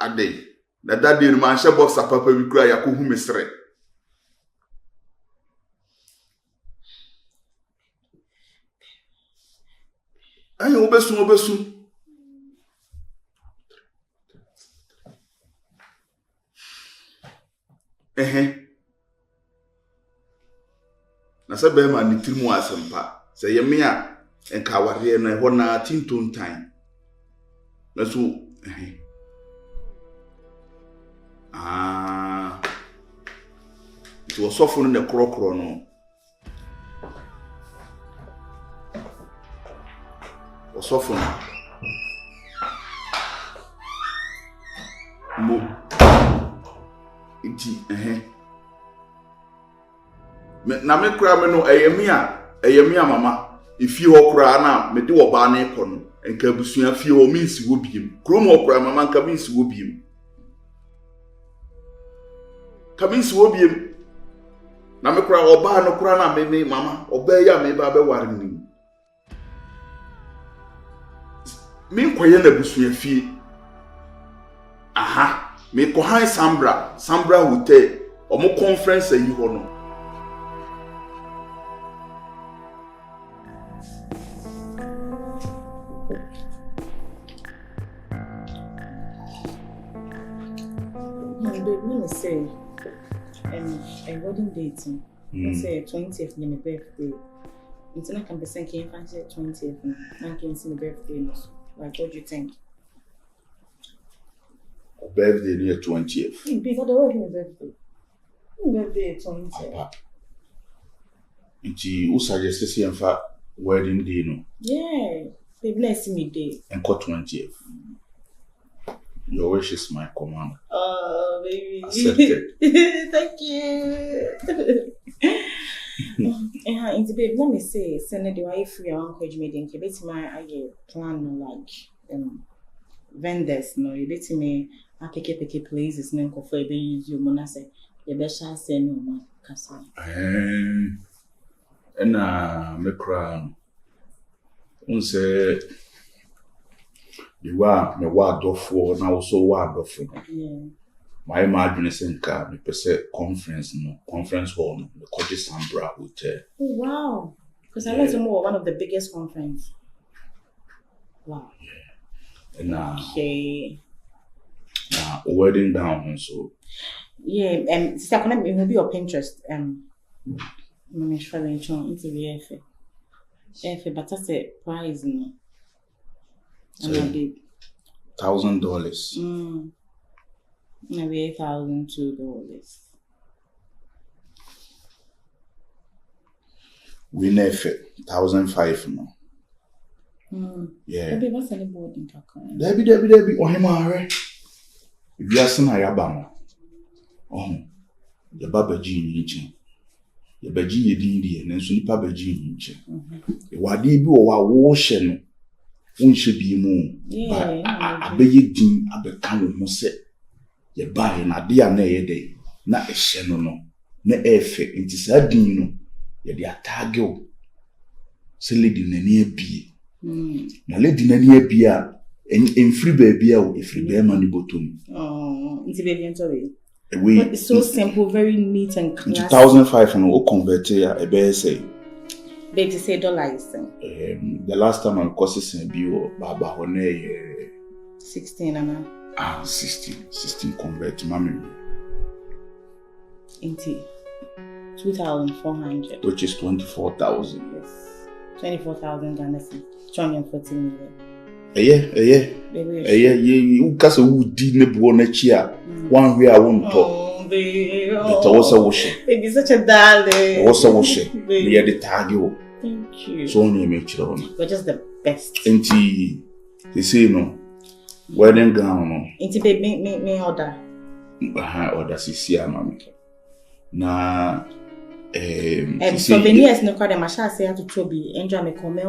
Ade. That day man she boxer papa we kura ya ko hu mesre. Ayo obesu. Na se be ma ni tirimu asempa. Se ye me a enka ware na ho na tintontan. Na so it was soften in the crocro no. Soften mo iti na me kura me no eyemi mama ifi ho kura na me de wo ba na eko no enka busua fi ho mi nsi wo biem kuro mo kura mama nka mi nsi wo biem ka mi nsi wo biem na me kura oba no kura na me mama oba ya me ba be ware ni me kwaye na busua fie me ko han Sambra hotel omo conference ayi ho no No, babe, let me say, a wedding date. Let's say 20th, my birthday. Until I can be saying, if I say 20th, I can see my birthday. Like, what do you think? A birthday near 20th. Because the wedding birthday. Birthday 20th. Papa. Who suggests in fact wedding day no? Yeah. Babe, let's see me day. And 20th. Your wish is my command. Oh, baby. Accepted. Thank you. Babe, let me say, send the wife free or encourage me. Then, you bet my plan like vendors. No, you bet me. I pick places. No, go for a baby. You wanna say the best I say no more. Casa. And me crown. Say. You are me ward of war now, so ward of my imagination in car, me per se conference hall, the Cottage Sambra Hotel. Oh, wow. Because I know more one of the biggest conference. Wow. Yeah. And okay. Wedding down and so. Yeah, second it will be your Pinterest. I'm sure they into the FA, but that's a prize, no. $1,000. Maybe $1,002. We never $1,500 no. Yeah. Maybe what's any board in Kakon? Debbie, oh him are. If you are son ayaba oh, the baba G in the baji yedi and so nipa baji in the wadi bi o wa wo hye no unhye bi mu ba abeyi din abeka wo ho se ye bai na de a na ye de na ehye no na efe nti sa din no ye de atage o se lady nani abie na lady nani abie a enfri baby a o efri be ma ni botom nti baby ntowe but it's so simple, very neat and classy. 2005 and we converted a BSA. They just say dollars. The last time I cost a bill, Baba Hone 16 and 16 convert mommy. Into 2,400, which is 24,000. Yes, 24,000 Ghana cedis, 240 million. You cast a wood didn't go next year. One way I won't talk. But I was a washer. Baby, such a darling. I was a washer. We had the tag. Thank you. So only make sure. You're just the best. And they say no. Wedding gown. Into baby, me order. Order CC, mammy. Nah. Souvenirs no crowd. My child say to Toby. Enjoy me come me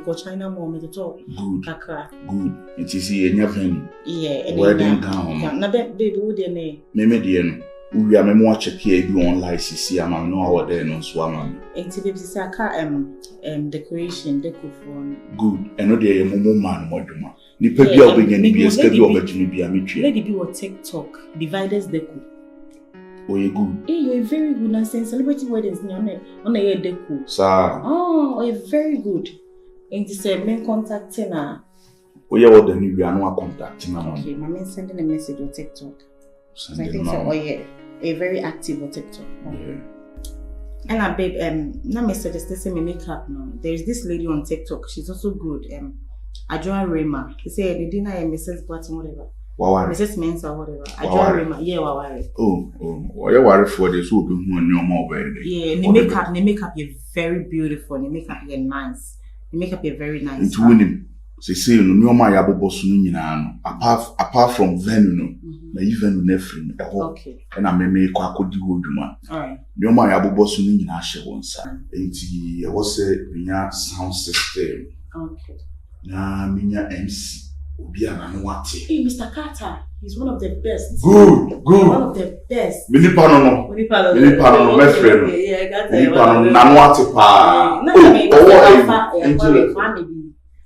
go China more me to talk. Good. Kakra. Good. It is a new yeah. Wedding gown. Na baby, who dey name? Me dey we are me watch here be online CC. I'm no our there no so am. Enti baby say aka decoration deco for. Good. And no dey mumu man moduma. Nipa bia obenya ni bia ska bia obetumi bia metwe. Lady be on TikTok. Dividers deco. Oh, you good. Hey, you're very good. I'm saying celebrating weddings on a year deco. Sir. Oh, you're very good. And this main contacting her. Oh, yeah, what the new we are not contacting her. Okay, my man sending a message on TikTok. So I think so. Oh yeah, you're very active on TikTok. Yeah. And I babe, now me suggesting me makeup now. There is this lady on TikTok. She's also good. Adjoa Rema. He said the dinner and Mrs. Button whatever. Wawari. Mrs. Mensa whatever. Adjoa Rema. Yeah, Wawari. Oh, you worry for this who do no more over there. Yeah, the makeup is very beautiful. The makeup is nice. The makeup is very nice. It's winning. Say no my abobo so nyina no apart from venue no na even nefrim okay and I me kwa akodi ho dwuma all right no my abobo so nyina hye wonsa enti e wo se minya sound system okay na minya MC obi ana no wate hey Mr. Carter he's one of the best good one of the best mini pano no my friend yeah I got mini pano na no wate pa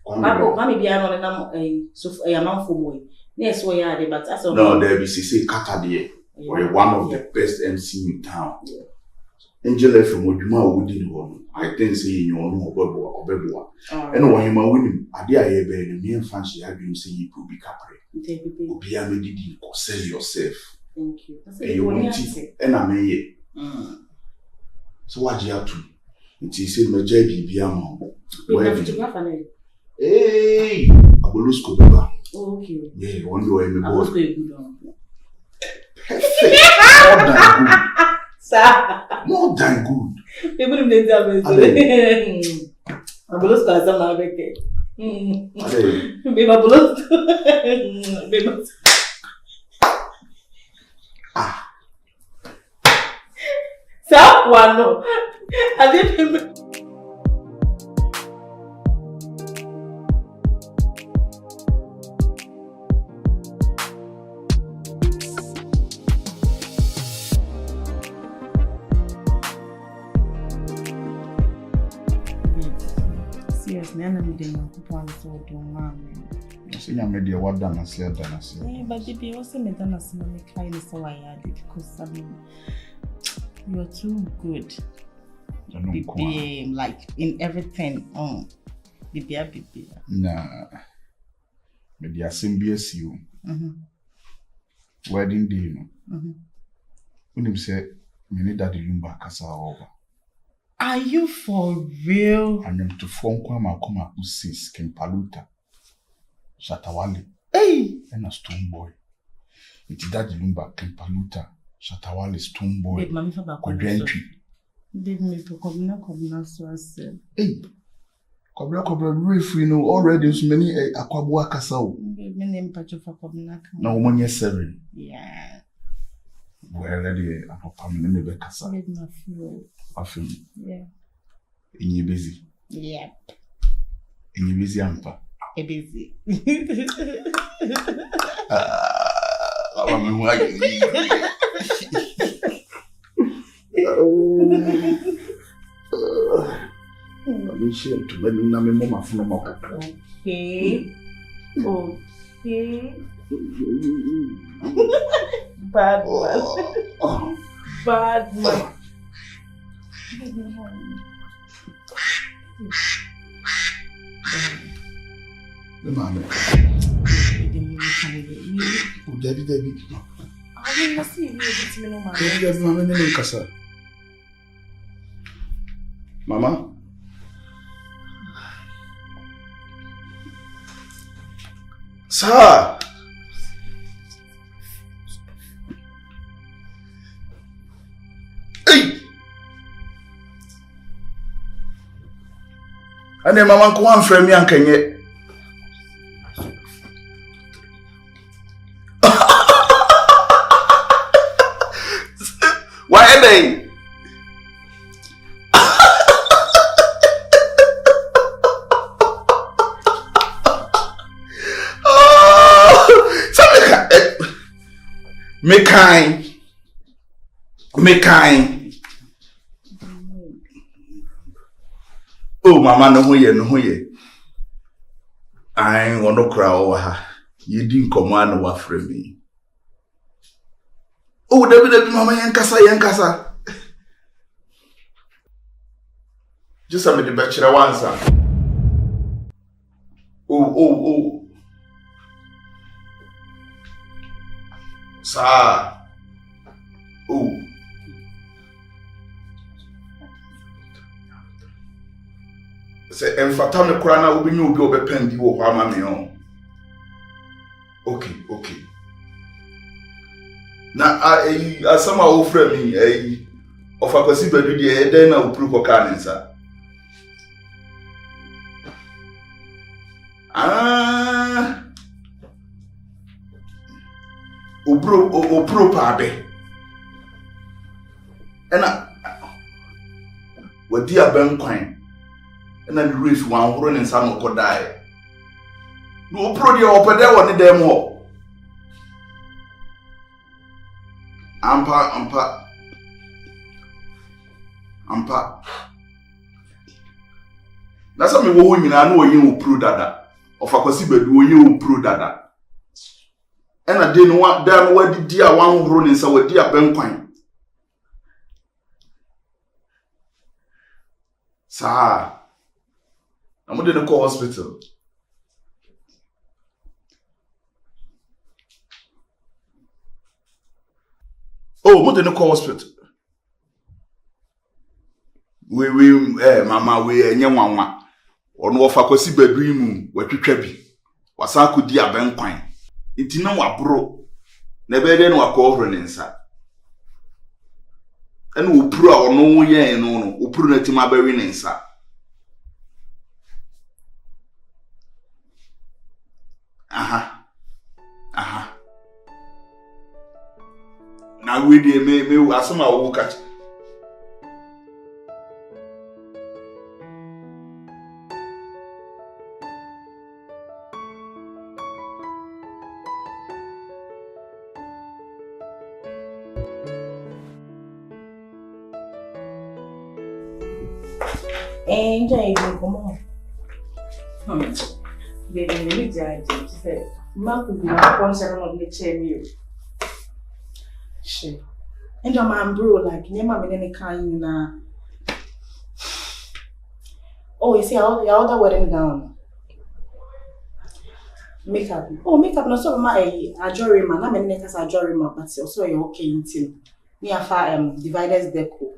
Mami be on na so man for boy. Yes, we are but as no, there be say Kata there. We're one of the best MC in town. Angela from Oduma Woodin one. I think say you know Obebo. And when him win, Adia Ebe, and me and fancy have been say you could be capre. Obia me did sell yourself. Thank you. You want to, and I may. So what do you have to? It is in my JB Biamo. Hey, I will lose Koba. Okay. Yeah, one way in the boat. More than good. People didn't tell me. I will lose Kazam now. Baby, I will lose. Baby. Serwaa no. I didn't. Seriously, I'm not doing I see your media. What done? I see done. But baby, also me done as me kind of so I had it because I mean. You're too good. Baby, like in everything. Baby. Nah. Maybe I symbiote you. Wedding day, you know. When you say, you need that lumba kasa over. Are you for real? And I'm to phone Kwama Usis, Kempaluta, Shatawali. Hey! And a stone boy. It's that lumba Kempaluta. Shatawali stone boy. Babe, mami fa ba Gyamfi. Babe, me to kobina so ase. Hey. Kobra free no already so many Akua kasa o. Babe, me name pacho fa kobina ka. Na woman ye 7. Yeah. Well, already papa me ne be kasa. Babe, na feel. Afim. Yeah. You busy? Yep. You busy ampa? Busy. I'm sure to let me know my mama from my Okay. Okay. Bad man. Bad man. The man. Oh, Debbie. I didn't see you with me no man. Debbie, Mama, no kasa. Mama. Sir. Hey. And then Mama go and frame me and Kenya. Why are they? Me kind. Oh, Mama, no ye. I ain't gonna cry over her. You didn't command what from me. Oh, Debbie, Mama, yankasa. Just a minute, bachelor one, sir. Oh. Sir. Oh. Say, and for time the crana will be no go be pendi wo kwa mami on. Okay. Na asama wo fra mi of akwasi badu de den na opru ko ka nsa. Opro pa be. Ena wadi aban kwan. And then the race one running some could die. No pro the open there one the demo. Ampa. That's what me wo women I know you pro dada. Of akwasi bedu you pro dada. And I didn't want them where the dear one running so with dear ben coin. Sir. I'm going to call hospital. Oh, what the no hospital? We mama we enye ono ofa kwasi bedroom watwetwa bi wasa akodi abenkwan nti na wabro na bede no akọhoro ne nsa ene opuru a ono ye no opuru na tim abawi ne nsa aha na we dey me asoma wo catch. Enjoy, come on. Baby, me judge. She said, "Ma could be my sponsor on the chair you." She. And your man bro like never been any kind na. Oh, you see all the other wedding gown. Makeup. Oh, makeup no so ma a jewelry man. Na me ne kasa jewelry man, but also you okay in team. Me afa dividers deco.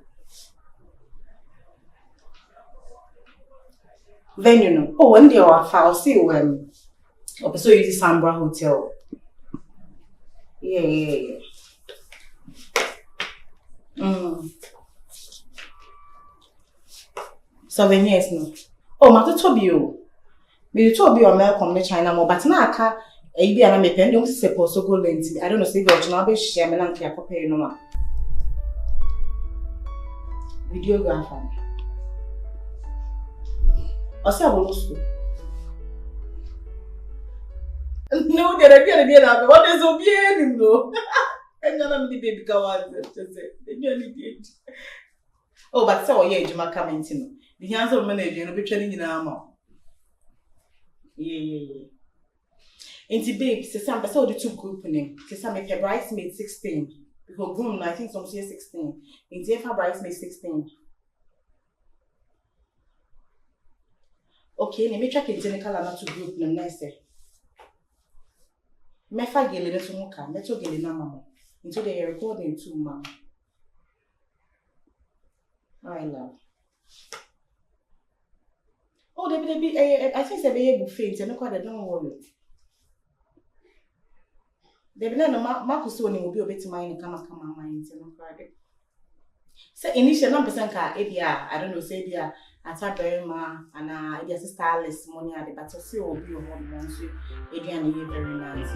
Venue no. Oh, when they are far, see when. Okay, so you use Sambra Hotel. Yeah. Souvenirs no. Oh, ma to tobi o. Me to tobi o me come to China mo, but na aka e bia na me pen dem se poso go lenti. I don't know say the original be share me na nke akopɛ no ma. Videographer. Asa bolosko. No, there be na. What is obi no? Engana me baby kawaze say. Oh, but so yeah, Juma comment no. The hands of manager no be training nyina ama. Yeah. Inti babe, say some person the two group name. Say some make bridesmaid 16. Because groom I think some say 16. Inti for bridesmaid 16. Okay, let me check in technical na to group name na say. Me fa gele ne so muka, me to gele na mama. Into the recording too, mama. I love. Oh, they be. I think they be able to faint. I know quite. Don't worry. They be no. Marcus only will be a bit mine. Come, mine. No problem. So initial number sanka. Ebia. I don't know. Say ebia. Ata berima and ebia stylist money at the but see will be on one so. Ebia and you very nice.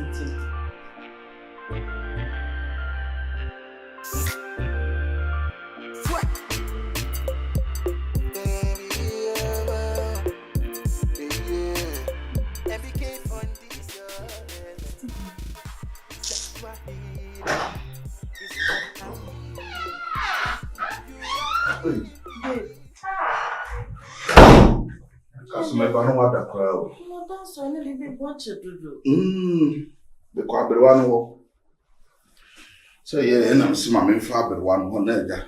Customer, I don't want that crowd. No, that's why I need to watch it, Juju. The quaber one. So, yeah, and I'm seeing my main father one on there.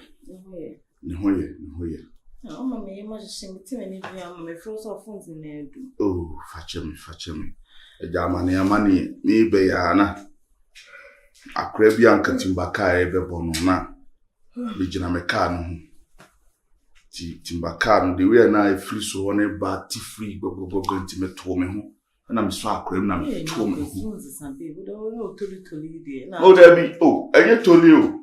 No, oh, mamma, you must sing it to me. I'm a frozen phones in there. Oh, fetch me. A Germany, money, me, Bayana. A Caribbean Timbaka, ever bonona. Regina Mecano. Timbaka, the way now free so on a bat free go intimate to me. And I'm so cream, I'm to me. Oh, there be, and you told you.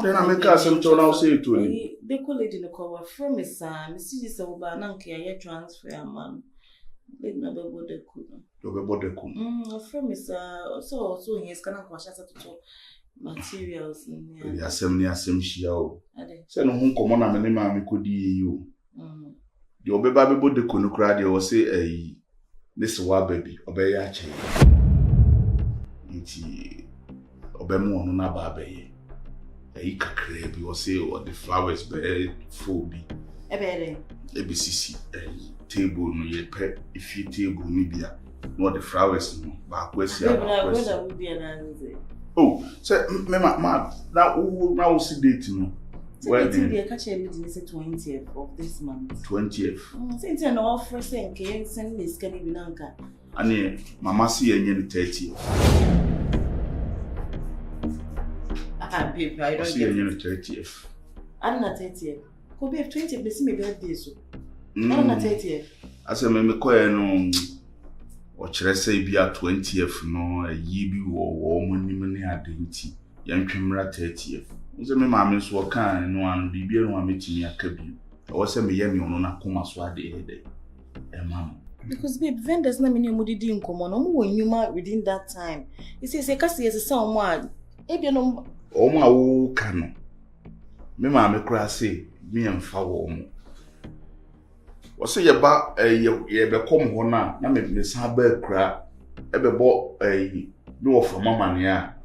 Then I make us some turn out say to me. They call it in the cover from his son, Mrs. Serwaa, Nanky, I transfer a man. They never would the cool. From his so he is gonna wash us to materials. The assembly show. Send home common a minimum could you. The Obebaby would the Kunukra or say a this war baby, obey a chain. It's Obemo on a baby. A crab, you say, or the flowers be full be. ABCC, a table, no ye pet, if you table, maybe not the flowers, no, back west. Oh, say, Mamma, now see dating. Well, the catcher is the 20th of this month. 20th. Since an offer saying, can send this can be Nanka. And Mamma see a 30th. babe, I don't see get you it. 30th. I'm not 30th. Could be 20th, but see me birthday so. I'm not 30th. I said, me call no. Or should I say be at 20th? No, a ye be or money identity. Young camera 30th. Nse me maame so waka no an bibia no ametimi akabi. O se me yemi ono na koma so ade ede. Mama. Because babe, vendors na me ni omudidi nkomo no mo wanyuma within that time. You say kasi yes say omo a ebia no Omo a wo ka no. Me maame kura say me emfa wo omo. O se ye ba ye be kom ho na me san ba kura e be bo me wo fa mama ne a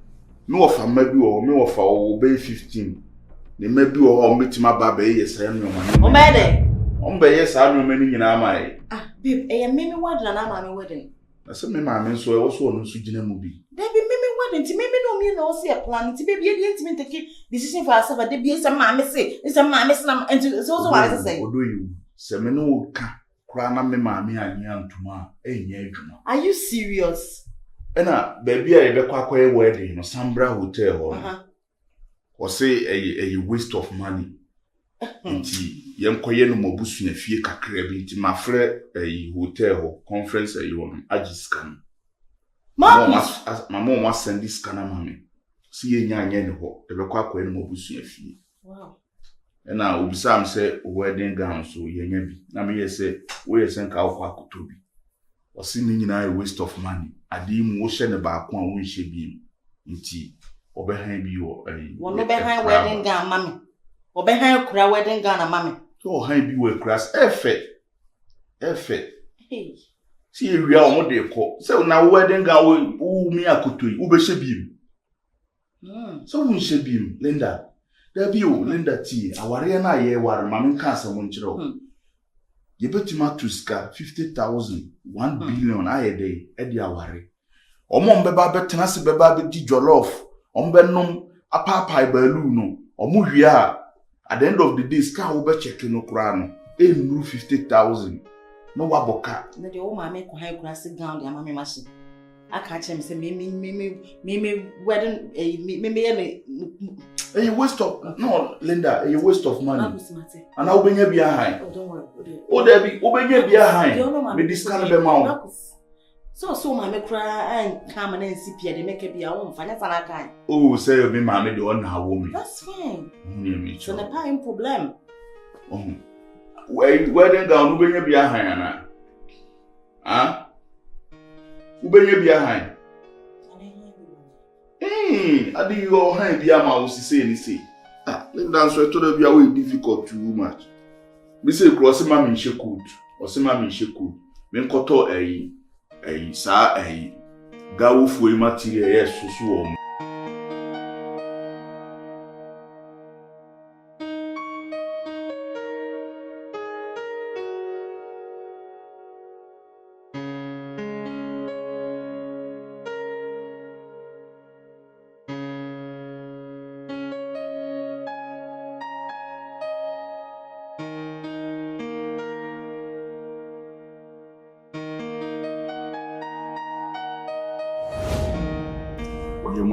me wo fa ma bi wo me wo fa wo be 15 ne ma bi wo ho metima ba ba ye say no ma. O ma de On be yes, I know many in my. ah babe, me wedding na ma me wedding. I said, me maame so also no sujina movie. There be me wedding, ti me no me no see a plan, ti baby e dey take decision for herself, but there be some maame say, some maame say and so also what I say. Odo you, se me no ka kra na me maame anya ntuma enya adwuma. Are you serious? Ena baby a be kwa wedding no Sambra hotel ho. O say a waste of money. Nti yenkoye no mobusu na fie kakra bi nti mafre hotel ho conference won agiscan mama mo send this scan mama si yenya anya ne ho e be kwa no mobusu na fie. Wow. Na obisa am say wedding gown so yenya bi na me yese we yese nka akwa akoto bi o si ni nyina a waste of money adi mu wo hye ne ba ko a wo nhye bi nti obehan bi wo won no behind wedding gown mama. O behind kura wedding gown na mama. So hand bi we kras efe. Hey. See area o mo de ko. Say na wedding gown wo mi akotoi wo be hye bi. So wo nhye bi Linda. There be o Linda T. Aware na ye ware ma me kan asem nkyere o. Ye betima to ska 50,000 1 billion ayede e di aware. Omo mbeba betena se beba be di jollof. Ombe nom apapa balu no. Omo hwie a at the end of the day, ska will be checking no crown. 50,000. No waboka. Na the old mammy ko high grass gown the mammy machine. I catch him say me wedding A waste of no Linda, a waste of money. And I'll bring you behind. Oh, don't worry. Oh, there be obey behind. Me this kind of amount. So mammy cry and come and see Pierre, they make it be our own financial kind. Oh, say me mammy the one how woman. That's fine. So the pine problem. Oh. Wedding gown, who bring you behind? Ah? Who bring you behind? I did your hand be a mouse, say. Ah, let dance to the be away difficult too much. Me say cross mammy she could, or some mammy she could. Men koto sa gawo fu material yes so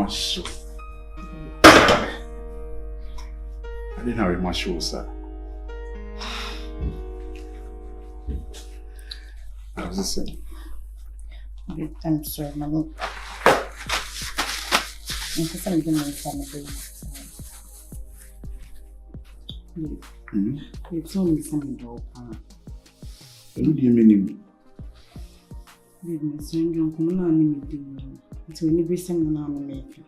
show. I didn't have my show, sir. I was just saying. I'm sorry, Mama. I'm just going to give you you told me something about what do you mean? My son, you're coming on me. Until we never send an arm make.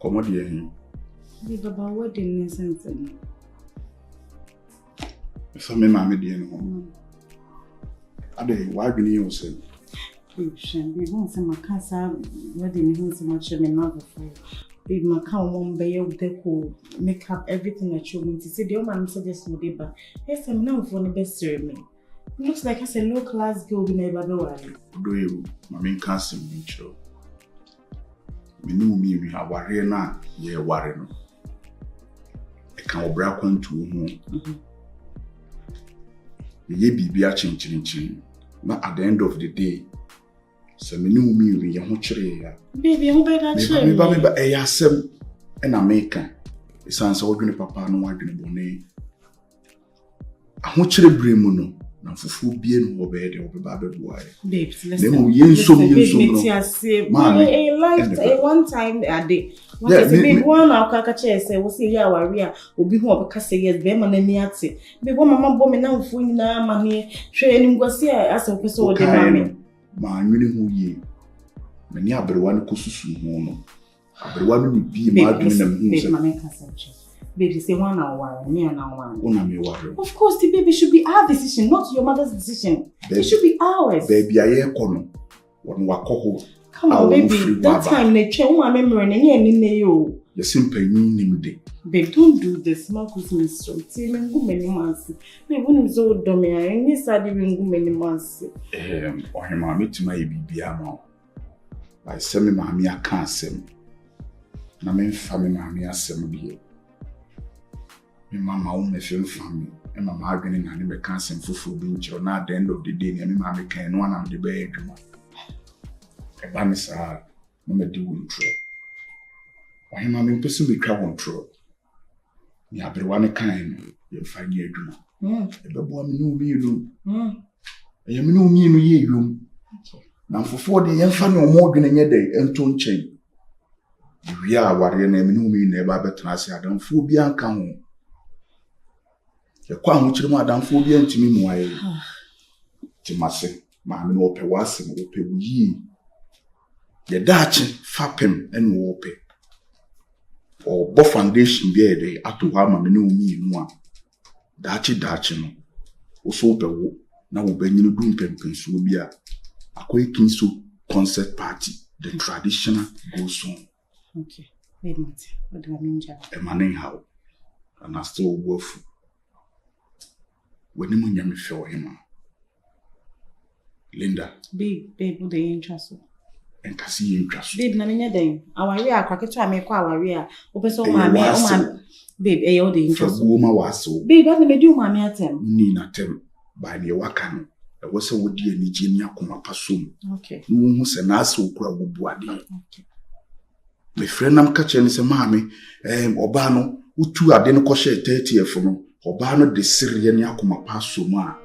Come on, dear. Live about what didn't sense. If I may, mammy, dear, no. Are they why be you say? We won't send my casa wedding him so much. I mean, not before. Babe, my cow won't be able to make up everything that you mean to say. The old man suggests no day, but yes, I'm now for the best ceremony. Looks like as a low class girl, we never know. Do you? Mammy can't see me, child. Me know me, we have worry na, ye worry no. I can break one to home. Ye be a chin. But at the end of the day, so me know me, we are much. Baby, who better me, but a yasem, And America, it's answer ordinary papa no ordinary bonnet. I want you to bring mono. Na fufu bie no obede obeba boy. Babes, listen. One time a day. One akaka chair say we say ya waria obi hu obeka say yes be ma na ni ate. Be wo mama bo me na fufu nyina ma ne hwe anim gwase asa opese wo de ma me. Ma nwene hu ye. Me ni abrewa ne kosusu hu no. Abrewa no bi ma adwene na hu se. Baby, say 1 hour, me and one. Of course, the baby should be our decision, not your mother's decision. Baby, it should be ours. Baby, I hear kono. Come on, baby. That time they check my memory and any you. You simply need me. Babe, don't do this. Marcus is strong. Tell me go many months. Babe, when is old dummy? I need to even go many months. Or him, I meet my baby amount. I send me mammy, I can't send. Na me family mammy, I send me. Mama won't feel family, and my margin and I can't send for binch or not at the end of the day, and mamma can one of the bedroom. A banis are no matter who throw. Or him, I'm person we travel through. You have the one kind, you'll find your room. A baby, no me room. I am no me no ye room. Now for 4 days, and find no more than a day and tone chain. We are warrior name, no me never better. I say, I don't fool beyond come. The quam which the madam phobia to me, my Timase, mammy, no pay was and will pay ye. The Dutch fapping and wope. Or both foundation be a day at to harm me no me one. Dutchy, also per wo, now be no doom pempins will be a quaking so concert party, the traditional goes on. Okay, wait, what do I mean? A man how, and I still worth. When you me feel him, Linda. Babe, what the interest? And can see interest. Babe, na me dey. Our real cracket me kwa our real. Open so mama, babe, all the interest. Woman was so. Babe, what me do mama atem? Ni na tem by me wakano. E wo se wo di anije ni akoma pasom. Okay. No hu se na aso kura bubuade. Okay. Me friend nam ka che ni se maame, oba no utu ade no ko she 30th no. Oba no de siriye ni akoma pasom a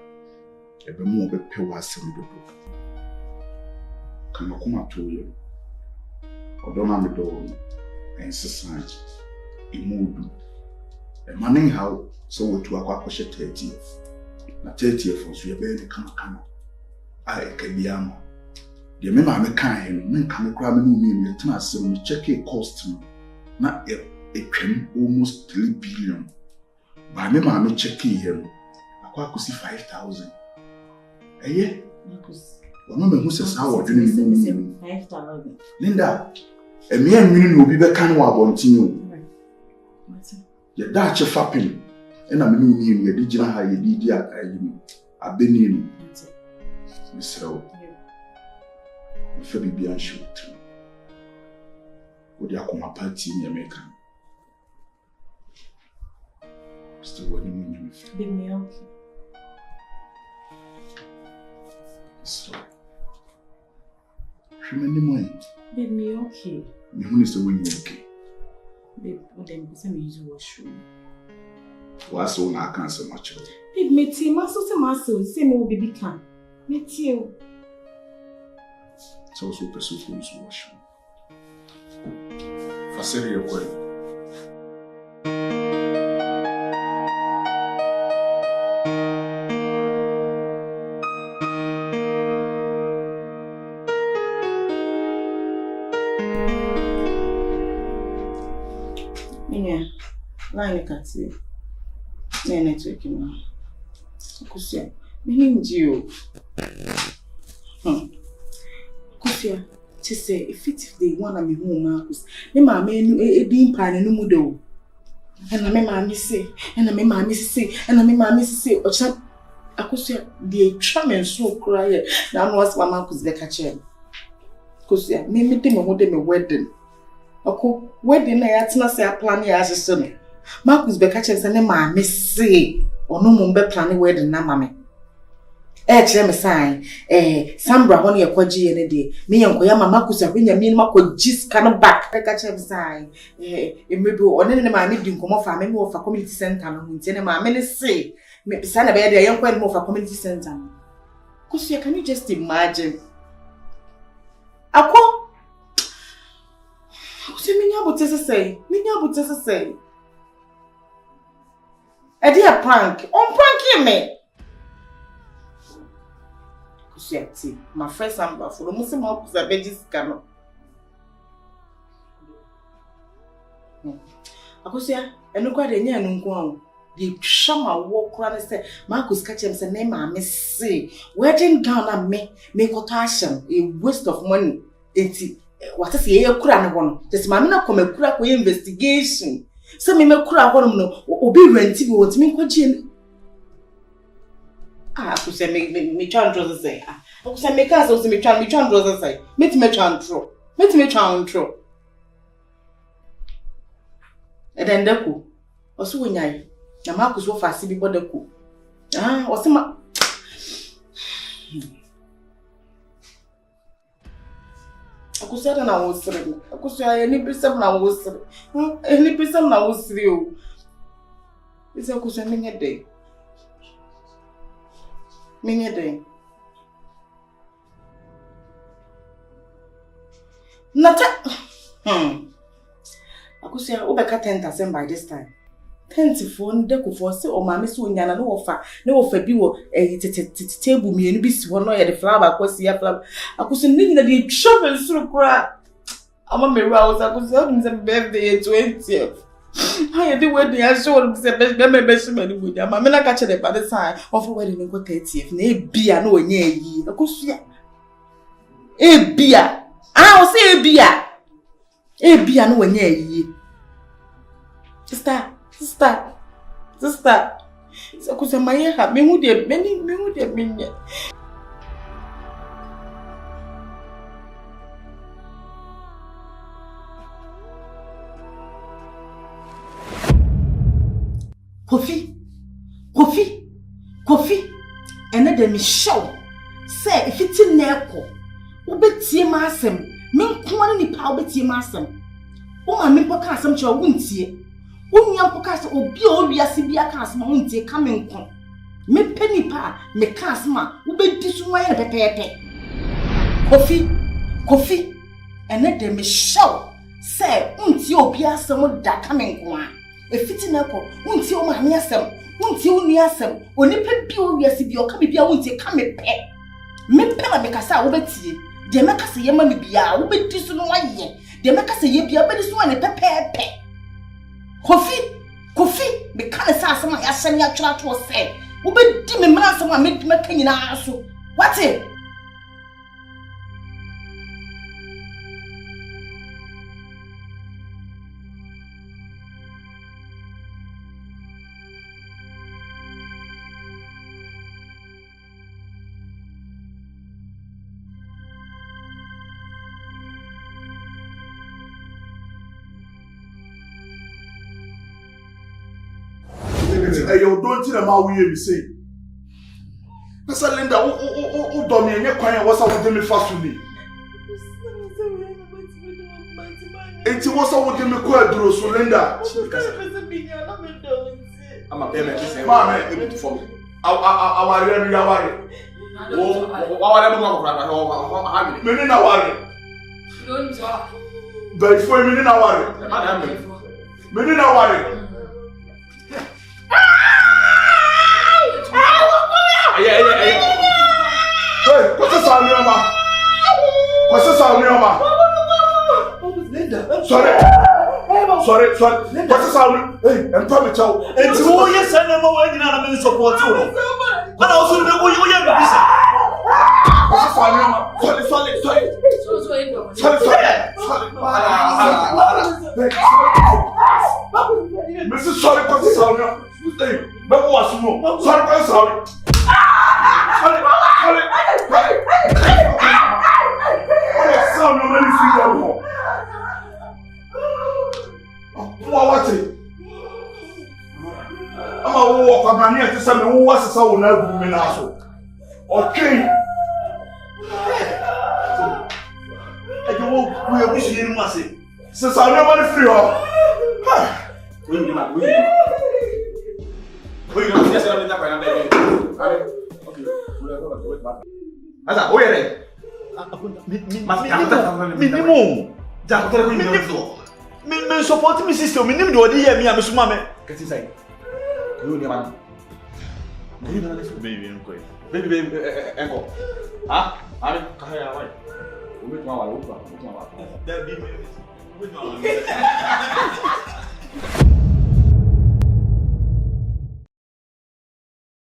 ebe mu obepe wasem dodo. Kama kuma toyo. Odoma me do ensesan imudu. E maning how so wetu akwa kwhye 30th. Na 30th so ye be ni kama. A e kabiama. De me ma me kan no, me nka me kra me no mi tena asem me check cost no. Na e twem almost 3 billion. But me ma me check here. Akwa kusi 5,000. Eye? Ono me hu se sa wo dwene ni 5,000. Linda, e me anwini no obi be kan wa abontin o. Ye da che fapim. E na me no mi ye di gina ha ye di ayi abeni ni. Misrawo. Me fa bibi an shoot. Odi akoma party ni America. Still waiting on you. Babe, me okay. So, many money. Babe, me okay. Me who is the way you okay? Babe, what them say me use washroom. What's all I can't so much. Babe, me tea, muscle, say me baby can. Me tea. It's also pursue for use washroom. For serious way. Line can see. Me network now. Kusia, me ninja. Kusia, she say if they want me home, Marcus. Me mama e din pan no mudo. And me mama say, and me mama say, and me mama say, ocha akusia dey try me so cry. Na no was mama kus dey catch him. Kusia, me dey me hold me wedding. Ako wedding na ya tena say plan ya asese no. Marcus be catch say ne ma me say ono mo be plan wedding na mama. kyerɛ me sign Sambra ho ne yɛkɔgye yɛ ne de me yɛnkɔya mama kusa hwenya me no makɔgye sika no back ka kyerɛ me sign emebi ɔne ne maame di nkɔmɔ fa me wo fa community center no nti ne maame ne se me bisa na bɛyɛ de yɛnkɔ ne mo fa community center no Kusia, can you just imagine Akua Kusia minya botese say I did a prank. On pranking me. Kusiati, my friend Samba for the Muslim house a veggies canoe. Akusia, and look at the near Nunguan. The shama walk around and say, Marcus catch him, say, name, I miss say, wedding gown and me, make quotation, a waste of money. What is the air crown one? Just mamma come a crack with investigation. So me kura hɔ no obi renti bi wot me kwagye ko se me twa ntro se ko se me ka so me twa ntro se me twa ntro eden dako oso wonyai na ma ko so fa se bi bodako o se ma Akusada na wosiri. Akusada ni pisam na wosiri. Ni pisam na wosiri o. Ise akusada minye dey. Nata. Akusada obeka 10% by this time. 10 phone de ko for say o ma me so nyana no wofa bi wo table mienu bi si ho no ye de flower akwasi ya flower akusada ni na de travel suru kura ama me ra was akusada o say birthday 20th I dey wedding I show say be mani wo ama me na ka che de by the time of wedding go 30th na e bia na onye yi akusada e bia o say e bia na onye yi Sister. So kusema yeha me hu de minye. Kofi. Ene de me show. Say if it in neko. Obetie ma asem. Me nko ani nipa obetie ma asem. O ma me poka asem che wuntie. Unya pokase obi owiase bia ka asma wontie ka me nko me penipa me ka asma wo be disu waye pepepe Kofi ene de me show say untie obi asem da ka me nko a efiti na ko untie o ma me asem untie uni asem onipa bi owiase bia o ka bia wontie ka me pe na me kasa wo betie de me kasa ye ma me bia wo be disu no waye de me kasa ye bia be disu wane pepepe Kofi me kan say asema ya hyɛ ne atwa to say wo be di me mra asema me ka nyina so what it Hey, you don't tell them how we say. Mr. Linda, who don't me any quiet was out with me fast with me. It was out with me quite draw, so Linda. I'm a payment. Mamma, for me. I worry. Oh, minute worry. But for a minute, I worry. Minute, I worry. Hey, what's this sound, Mama? What's this sound, Mama? Sorry. What's this sound? Hey, I'm probably chow. And to all your son, I'm working on a minute support. But also, the way you have this. What's this sound, Mama? Mrs. Sorry, what's this sound? Hey, never was more. Sorry. Sorry. Sound no many see that more. What it? I'm a walk of my near to some who was a soul now. Okay. We are wishing you massive. Since I never free her. Wait, yes, I'm in that right now. Okay. Asa, who are they? Minimum. Me support me sister. Minimum do the me am so mama. Get inside. You need man. Baby, baby, enko. Ah, ari kahaya wai. Wait, mama, wait, mama. That be me. Wait, mama.